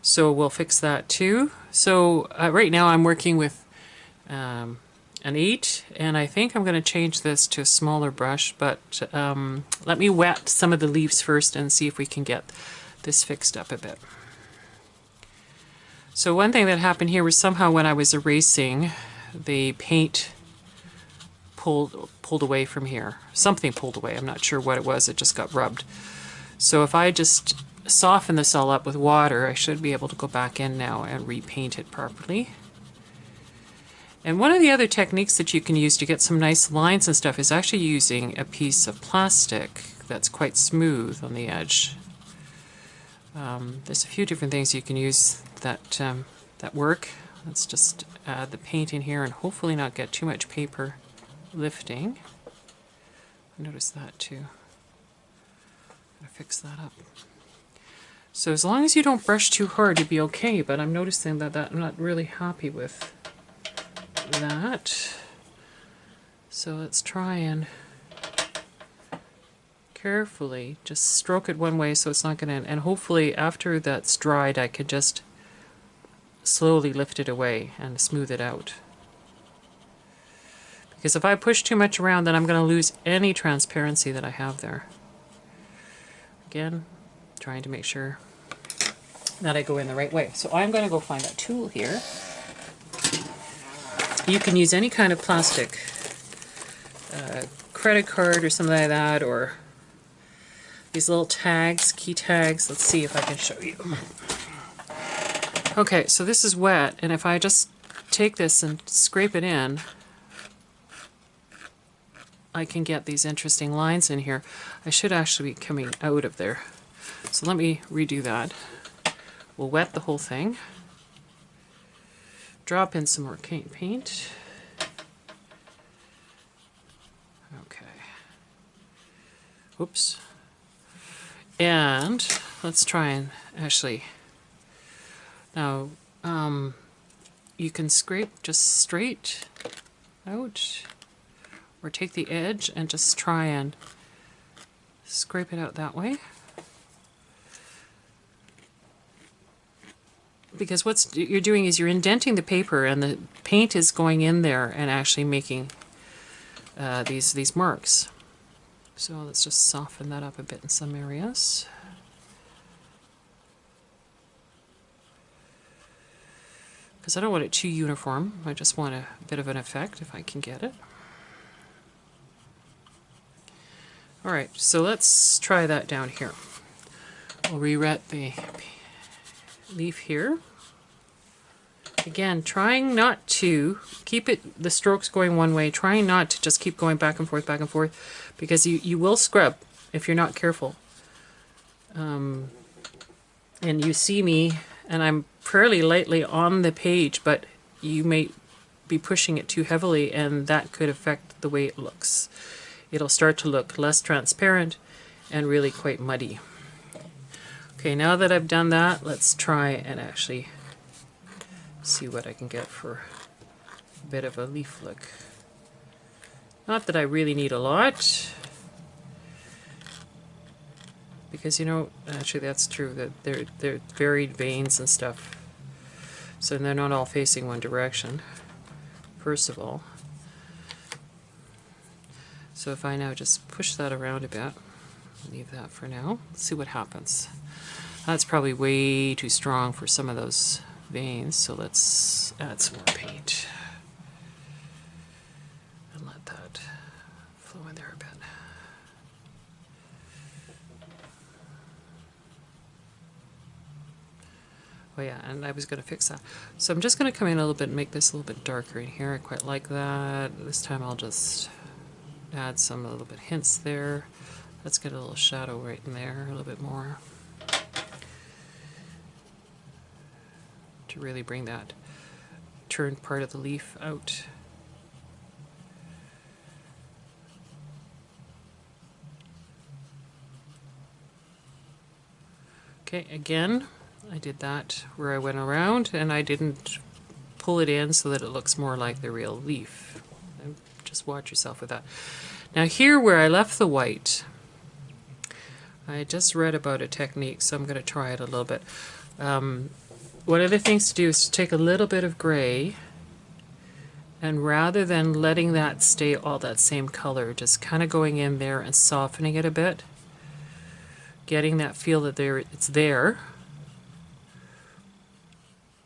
So we'll fix that too. So right now I'm working with an 8, and I think I'm going to change this to a smaller brush, but let me wet some of the leaves first and see if we can get this fixed up a bit. So one thing that happened here was somehow when I was erasing, the paint pulled away from here. Something pulled away, I'm not sure what it was, it just got rubbed. So if I just soften this all up with water, I should be able to go back in now and repaint it properly. And one of the other techniques that you can use to get some nice lines and stuff is actually using a piece of plastic that's quite smooth on the edge. There's a few different things you can use that work. Let's just add the paint in here and hopefully not get too much paper lifting. Notice that too. I'm gonna fix that up. So as long as you don't brush too hard, you'll be okay, but I'm noticing that I'm not really happy with that. So let's try and carefully just stroke it one way so it's not going to, and hopefully after that's dried I can just slowly lift it away and smooth it out. Because if I push too much around, then I'm going to lose any transparency that I have there. Again, trying to make sure that I go in the right way. So I'm going to go find that tool here. You can use any kind of plastic, credit card or something like that, or these little tags, key tags. Let's see if I can show you. Okay, so this is wet, and if I just take this and scrape it in, I can get these interesting lines in here. I should actually be coming out of there. So let me redo that. We'll wet the whole thing. Drop in some more paint. Okay. Oops. And let's try and actually, now you can scrape just straight out, or take the edge and just try and scrape it out that way. Because what you're doing is you're indenting the paper, and the paint is going in there and actually making these marks. So let's just soften that up a bit in some areas. Because I don't want it too uniform. I just want a bit of an effect if I can get it. Alright, so let's try that down here. We'll re-wet the leaf here. Again, trying not to keep the strokes going one way, trying not to just keep going back and forth, because you will scrub if you're not careful. And you see me, and I'm fairly lightly on the page, but you may be pushing it too heavily, and that could affect the way it looks. It'll start to look less transparent and really quite muddy. Okay, now that I've done that, let's try and actually see what I can get for a bit of a leaf look. Not that I really need a lot, because, you know, actually that's true, that they're varied veins and stuff. so they're not all facing one direction, first of all. So if I now just push that around a bit, leave that for now, let's see what happens. That's probably way too strong for some of those veins, so let's add some more paint and let that flow in there a bit. Oh yeah, and I was going to fix that. So I'm just going to come in a little bit and make this a little bit darker in here. I quite like that. This time I'll just add some a little bit hints there. Let's get a little shadow right in there, a little bit more, to really bring that turned part of the leaf out. Okay, again, I did that where I went around and I didn't pull it in so that it looks more like the real leaf. Just watch yourself with that. Now here where I left the white, I just read about a technique, so I'm going to try it a little bit. One of the things to do is to take a little bit of gray, and rather than letting that stay all that same color, just kind of going in there and softening it a bit, getting that feel that it's there,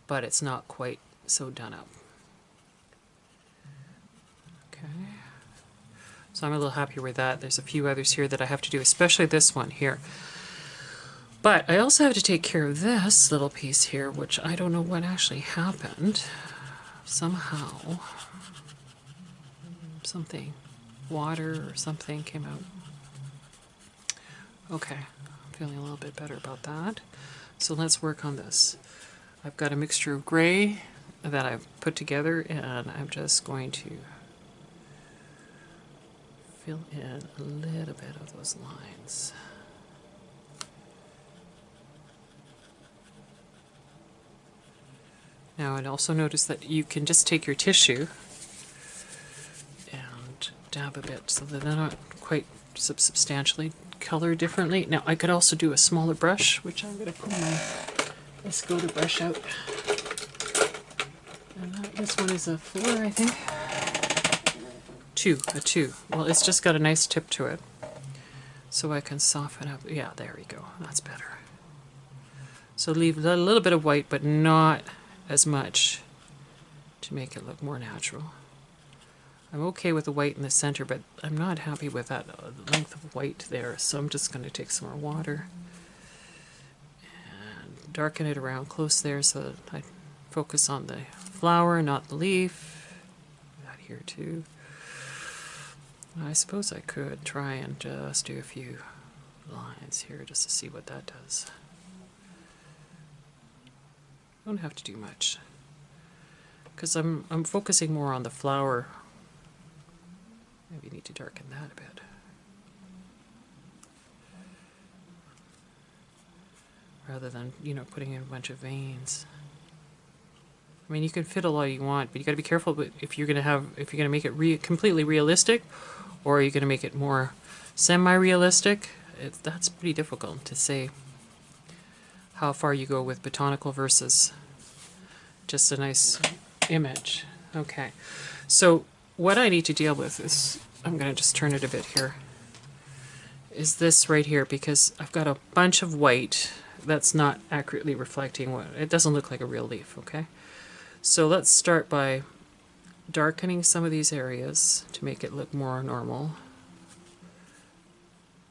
but it's not quite so done up. Okay. So I'm a little happier with that. There's a few others here that I have to do, especially this one here. But I also have to take care of this little piece here, which I don't know what actually happened. Somehow, something, water or something came out. Okay, I'm feeling a little bit better about that. So let's work on this. I've got a mixture of gray that I've put together, and I'm just going to fill in a little bit of those lines. Now, I'd also notice that you can just take your tissue and dab a bit so that they're not quite substantially colored differently. Now, I could also do a smaller brush, which I'm going to pull my Escoda brush out. And this one is a 4, I think. A 2. Well, it's just got a nice tip to it, so I can soften up. Yeah, there we go. That's better. So leave a little bit of white, but not as much to make it look more natural. I'm okay with the white in the center, but I'm not happy with that length of white there, so I'm just going to take some more water and darken it around close there so that I focus on the flower, not the leaf. That here too. I suppose I could try and just do a few lines here just to see what that does. Don't have to do much because I'm focusing more on the flower. Maybe need to darken that a bit. Rather than, you know, putting in a bunch of veins. I mean, you can fiddle all you want, but you got to be careful if you're going to make it completely realistic, or are you going to make it more semi-realistic. That's pretty difficult to say how far you go with botanical versus just a nice image. Okay, so what I need to deal with is, I'm going to just turn it a bit here, is this right here, because I've got a bunch of white that's not accurately reflecting what, it doesn't look like a real leaf, okay? So let's start by darkening some of these areas to make it look more normal,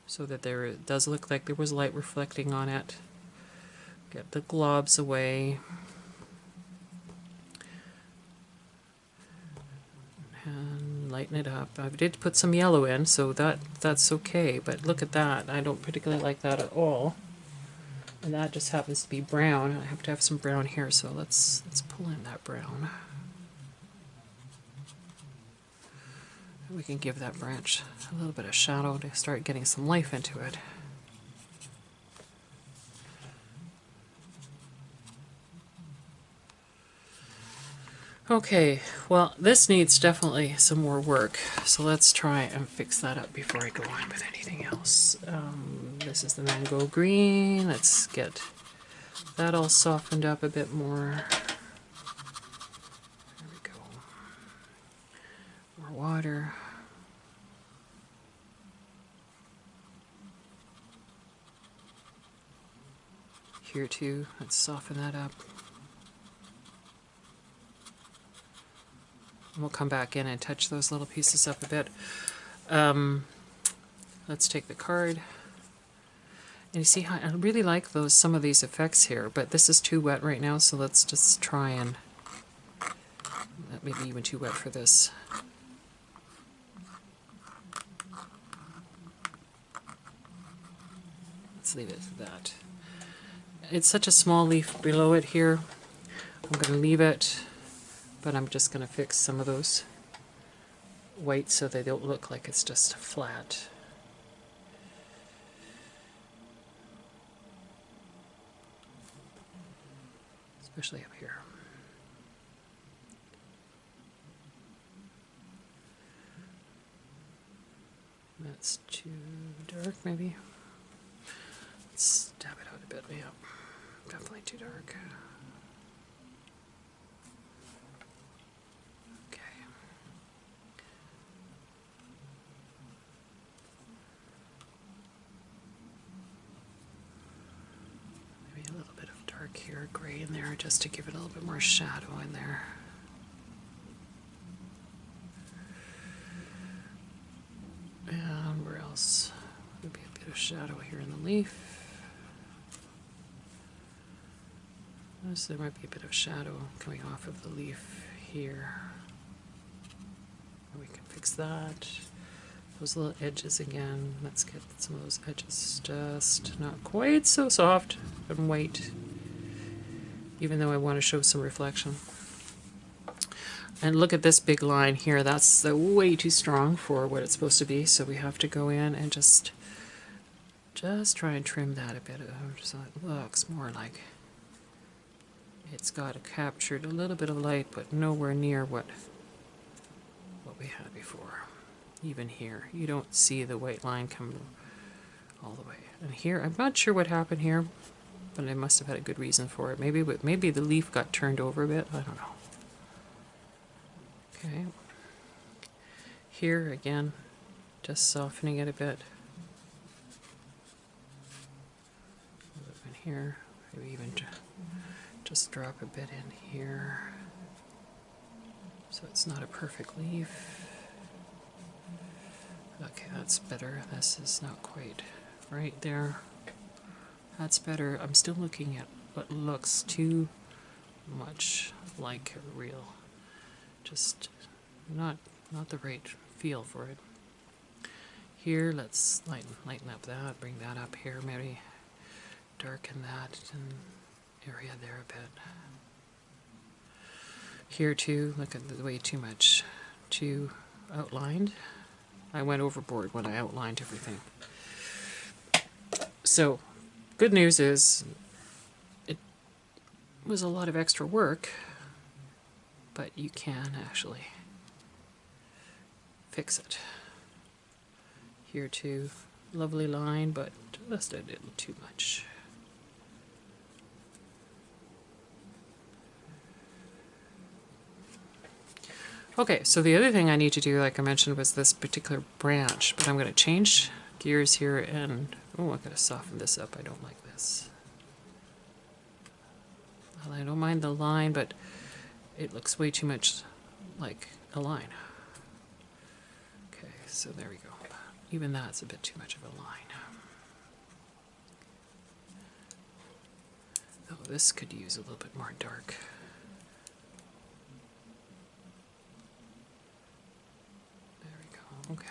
so that it does look like there was light reflecting on it. Get the globs away. And lighten it up. I did put some yellow in, so that's okay, but look at that. I don't particularly like that at all. And that just happens to be brown. I have to have some brown here, so let's pull in that brown. We can give that branch a little bit of shadow to start getting some life into it. Okay, well, this needs definitely some more work, so let's try and fix that up before I go on with anything else. This is the mango green. Let's get that all softened up a bit more. water. Here too, let's soften that up. And we'll come back in and touch those little pieces up a bit. Let's take the card. And you see how I really like some of these effects here, but this is too wet right now, so let's just try and that may be even too wet for this. Let's leave it at that. It's such a small leaf below it here. I'm going to leave it, but I'm just going to fix some of those whites so they don't look like it's just flat. Especially up here. That's too dark, maybe. Let's dab it out a bit. Yeah, definitely too dark. Okay. Maybe a little bit of dark here, gray in there, just to give it a little bit more shadow in there. And where else? Maybe a bit of shadow here in the leaf. So there might be a bit of shadow coming off of the leaf here. We can fix that. Those little edges again. Let's get some of those edges just not quite so soft and white, even though I want to show some reflection. And look at this big line here. That's way too strong for what it's supposed to be, so we have to go in and just try and trim that a bit so it looks more like it's got captured a little bit of light, but nowhere near what we had before. Even here, you don't see the white line come all the way. And here, I'm not sure what happened here, but I must have had a good reason for it. Maybe the leaf got turned over a bit. I don't know. Okay. Here again, just softening it a bit. In here, maybe even just drop a bit in here, so it's not a perfect leaf. Okay, that's better. This is not quite right there. That's better. I'm still looking at what looks too much like a real, just not the right feel for it. Here, let's lighten up that, bring that up here, maybe darken that area there a bit. Here too, look at the way too outlined. I went overboard when I outlined everything. So, good news is it was a lot of extra work, but you can actually fix it. Here too, lovely line, but just a little too much. Okay, so the other thing I need to do, like I mentioned, was this particular branch, but I'm going to change gears here and, oh, I've got to soften this up. I don't like this. Well, I don't mind the line, but it looks way too much like a line. Okay, so there we go. Even that's a bit too much of a line. Oh, this could use a little bit more dark. Okay.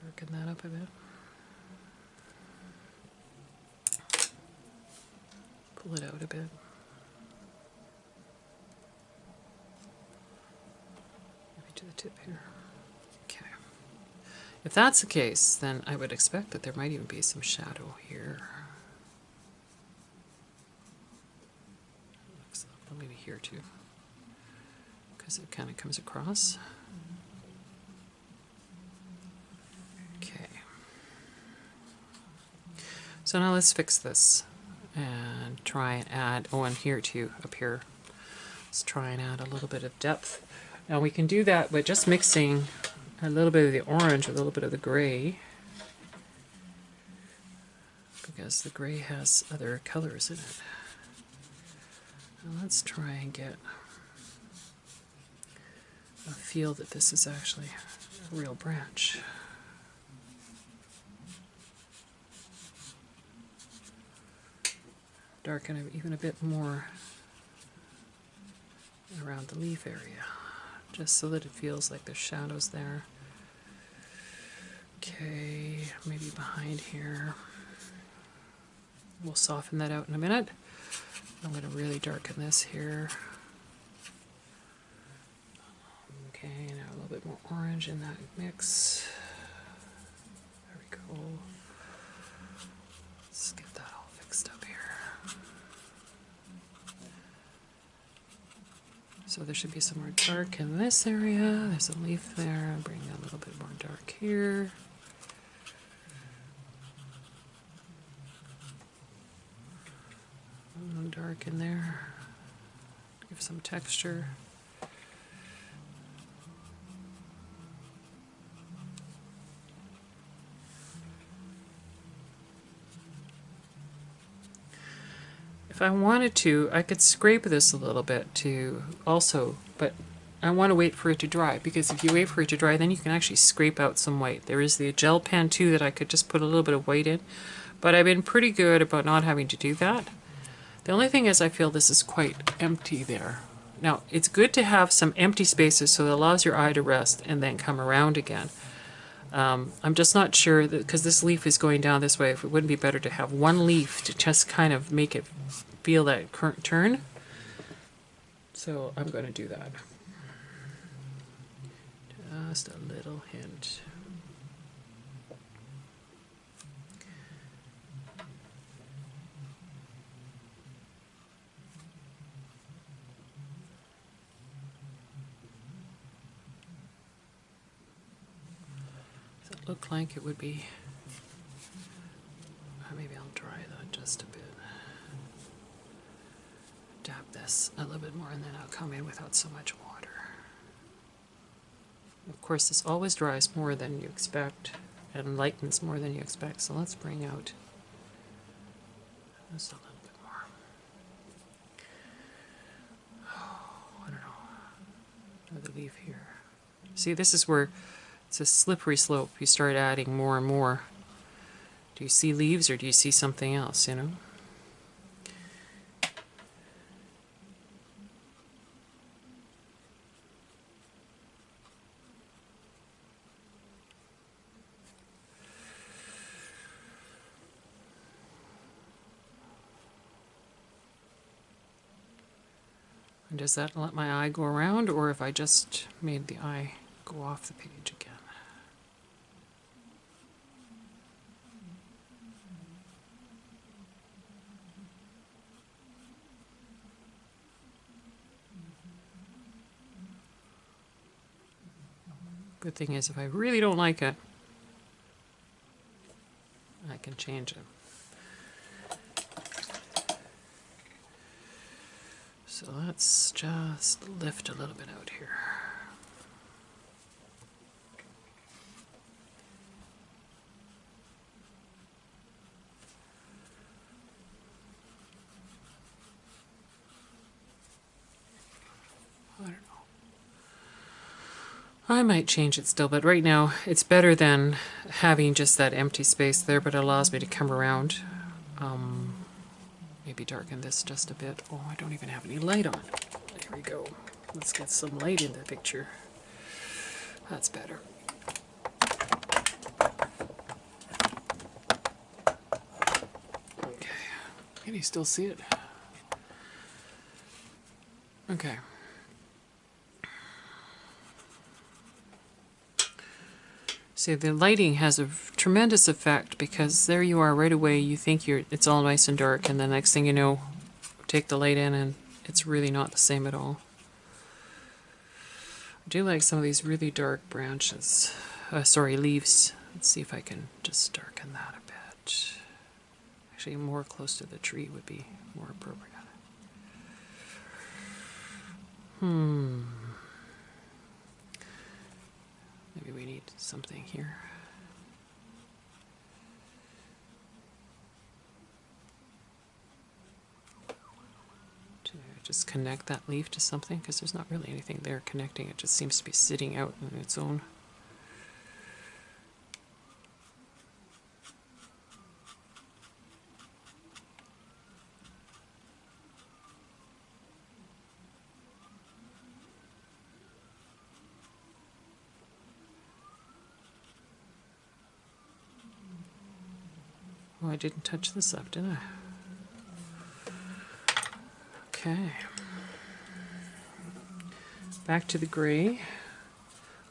Darken that up a bit. Pull it out a bit. Maybe to the tip here. Okay. If that's the case, then I would expect that there might even be some shadow here. Maybe here too. It kind of comes across. Okay. So now let's fix this and try and add, oh, and here too, up here. Let's try and add a little bit of depth. Now we can do that by just mixing a little bit of the orange, a little bit of the gray, because the gray has other colors in it. Now let's try and get a feel that this is actually a real branch. Darken it even a bit more around the leaf area, just so that it feels like there's shadows there. Okay, maybe behind here. We'll soften that out in a minute. I'm going to really darken this here. Okay, now a little bit more orange in that mix. There we go. Let's get that all fixed up here. So there should be some more dark in this area. There's a leaf there. I'll bring a little bit more dark here. A little dark in there. Give some texture. If I wanted to, I could scrape this a little bit to also, but I want to wait for it to dry, because if you wait for it to dry, then you can actually scrape out some white. There is the gel pen too that I could just put a little bit of white in, but I've been pretty good about not having to do that. The only thing is I feel this is quite empty there. Now, it's good to have some empty spaces so it allows your eye to rest and then come around again. I'm just not sure, that because this leaf is going down this way, if it wouldn't be better to have one leaf to just kind of make it feel that current turn. So I'm going to do that. Just a little hint. Does it look like it would be? Maybe I'll dry that just a bit. Dab this a little bit more, and then I'll come in without so much water. Of course, this always dries more than you expect and lightens more than you expect, so let's bring out just a little bit more. Oh, I don't know. Another leaf here. See, this is where it's a slippery slope. You start adding more and more. Do you see leaves or do you see something else, you know? And does that let my eye go around, or if I just made the eye go off the page again? Good thing is, if I really don't like it, I can change it. So let's just lift a little bit out here. I don't know. I might change it still, but right now it's better than having just that empty space there, but it allows me to come around. Maybe darken this just a bit. Oh, I don't even have any light on. There we go. Let's get some light in the picture. That's better. Okay. Can you still see it? Okay. See, the lighting has a tremendous effect, because there you are right away, you think it's all nice and dark, and the next thing you know, take the light in and it's really not the same at all. I do like some of these really dark branches, leaves. Let's see if I can just darken that a bit. Actually, more close to the tree would be more appropriate. Maybe we need something here. To just connect that leaf to something, because there's not really anything there connecting. It just seems to be sitting out on its own. Oh, I didn't touch this up, did I? Okay. Back to the gray.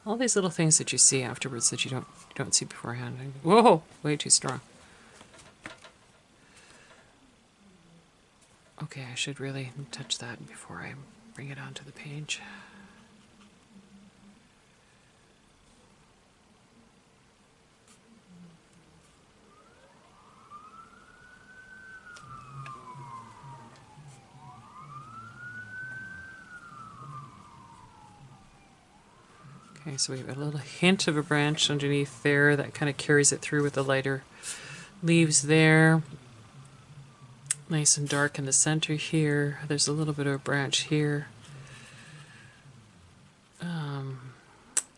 All these little things that you see afterwards that you don't see beforehand. Whoa, way too strong. Okay, I should really touch that before I bring it onto the page. Okay, so we have a little hint of a branch underneath there that kind of carries it through with the lighter leaves there. Nice and dark in the center here. There's a little bit of a branch here.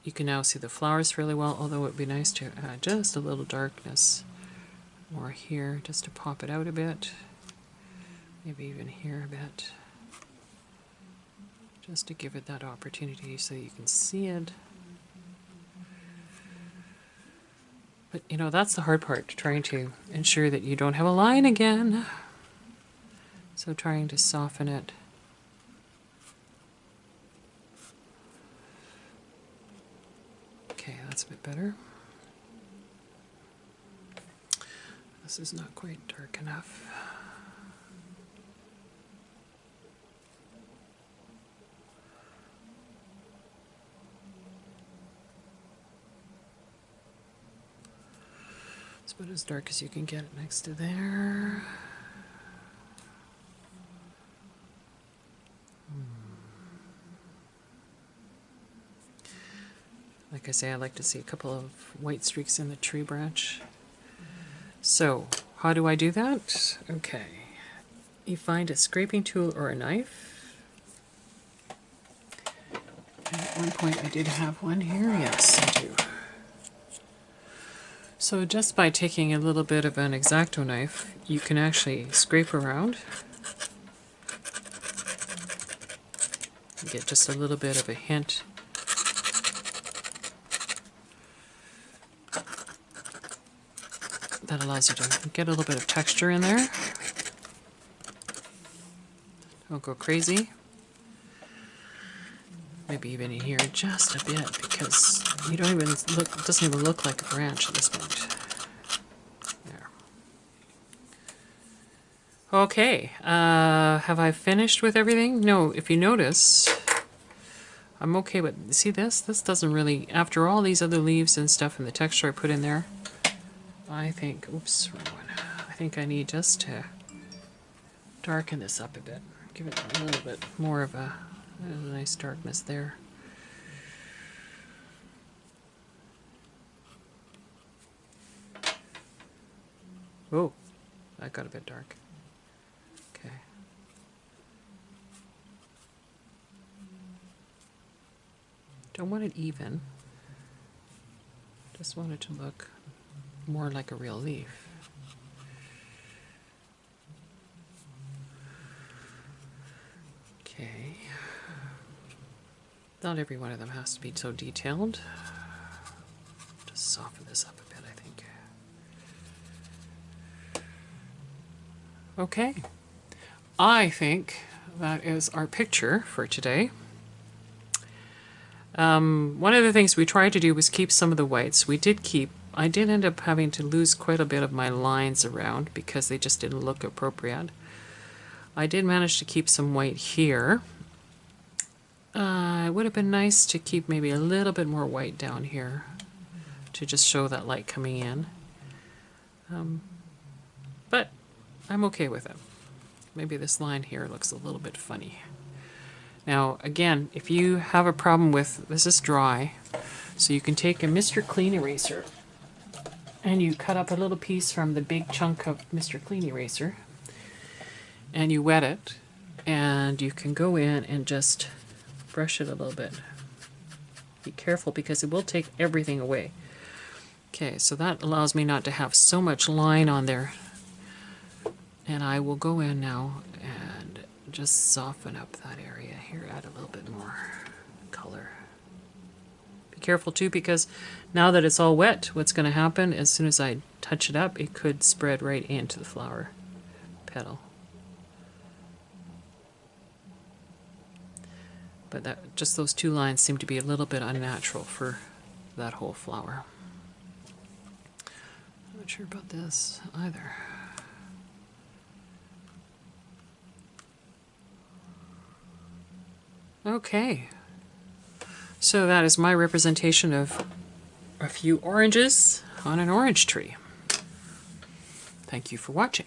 You can now see the flowers fairly well, although it would be nice to add just a little darkness more here, just to pop it out a bit. Maybe even here a bit. Just to give it that opportunity so you can see it. But you know, that's the hard part, trying to ensure that you don't have a line again. So trying to soften it. Okay, that's a bit better. This is not quite dark enough. It's about as dark as you can get it next to there. Like I say, I like to see a couple of white streaks in the tree branch. So, how do I do that? Okay. You find a scraping tool or a knife. And at one point I did have one here. Yes, I do. So just by taking a little bit of an X-Acto knife, you can actually scrape around. You get just a little bit of a hint. That allows you to get a little bit of texture in there. Don't go crazy. Maybe even in here just a bit, because you don't even look, it doesn't even look like a branch at this point. There. Okay, have I finished with everything? No, if you notice, I'm okay with, see this? This doesn't really, after all these other leaves and stuff and the texture I put in there, I think, oops, wrong one. I think I need just to darken this up a bit. Give it a little bit more of a nice darkness there. Oh, that got a bit dark. Okay. Don't want it even. Just want it to look more like a real leaf. Okay. Not every one of them has to be so detailed. Just soften this up a bit, I think. Okay. I think that is our picture for today. One of the things we tried to do was keep some of the whites. I did end up having to lose quite a bit of my lines around because they just didn't look appropriate. I did manage to keep some white here. It would have been nice to keep maybe a little bit more white down here to just show that light coming in. But I'm okay with it. Maybe this line here looks a little bit funny. Now again, if you have a problem with, this is dry, so you can take a Mr. Clean Eraser and you cut up a little piece from the big chunk of Mr. Clean Eraser and you wet it, and you can go in and just brush it a little bit. Be careful because it will take everything away. Okay, so that allows me not to have so much line on there. And I will go in now and just soften up that area here, add a little bit more color. Be careful too, because now that it's all wet, what's going to happen as soon as I touch it up, it could spread right into the flower petal. But that, just those two lines seem to be a little bit unnatural for that whole flower. Not sure about this either. Okay, so that is my representation of a few oranges on an orange tree. Thank you for watching.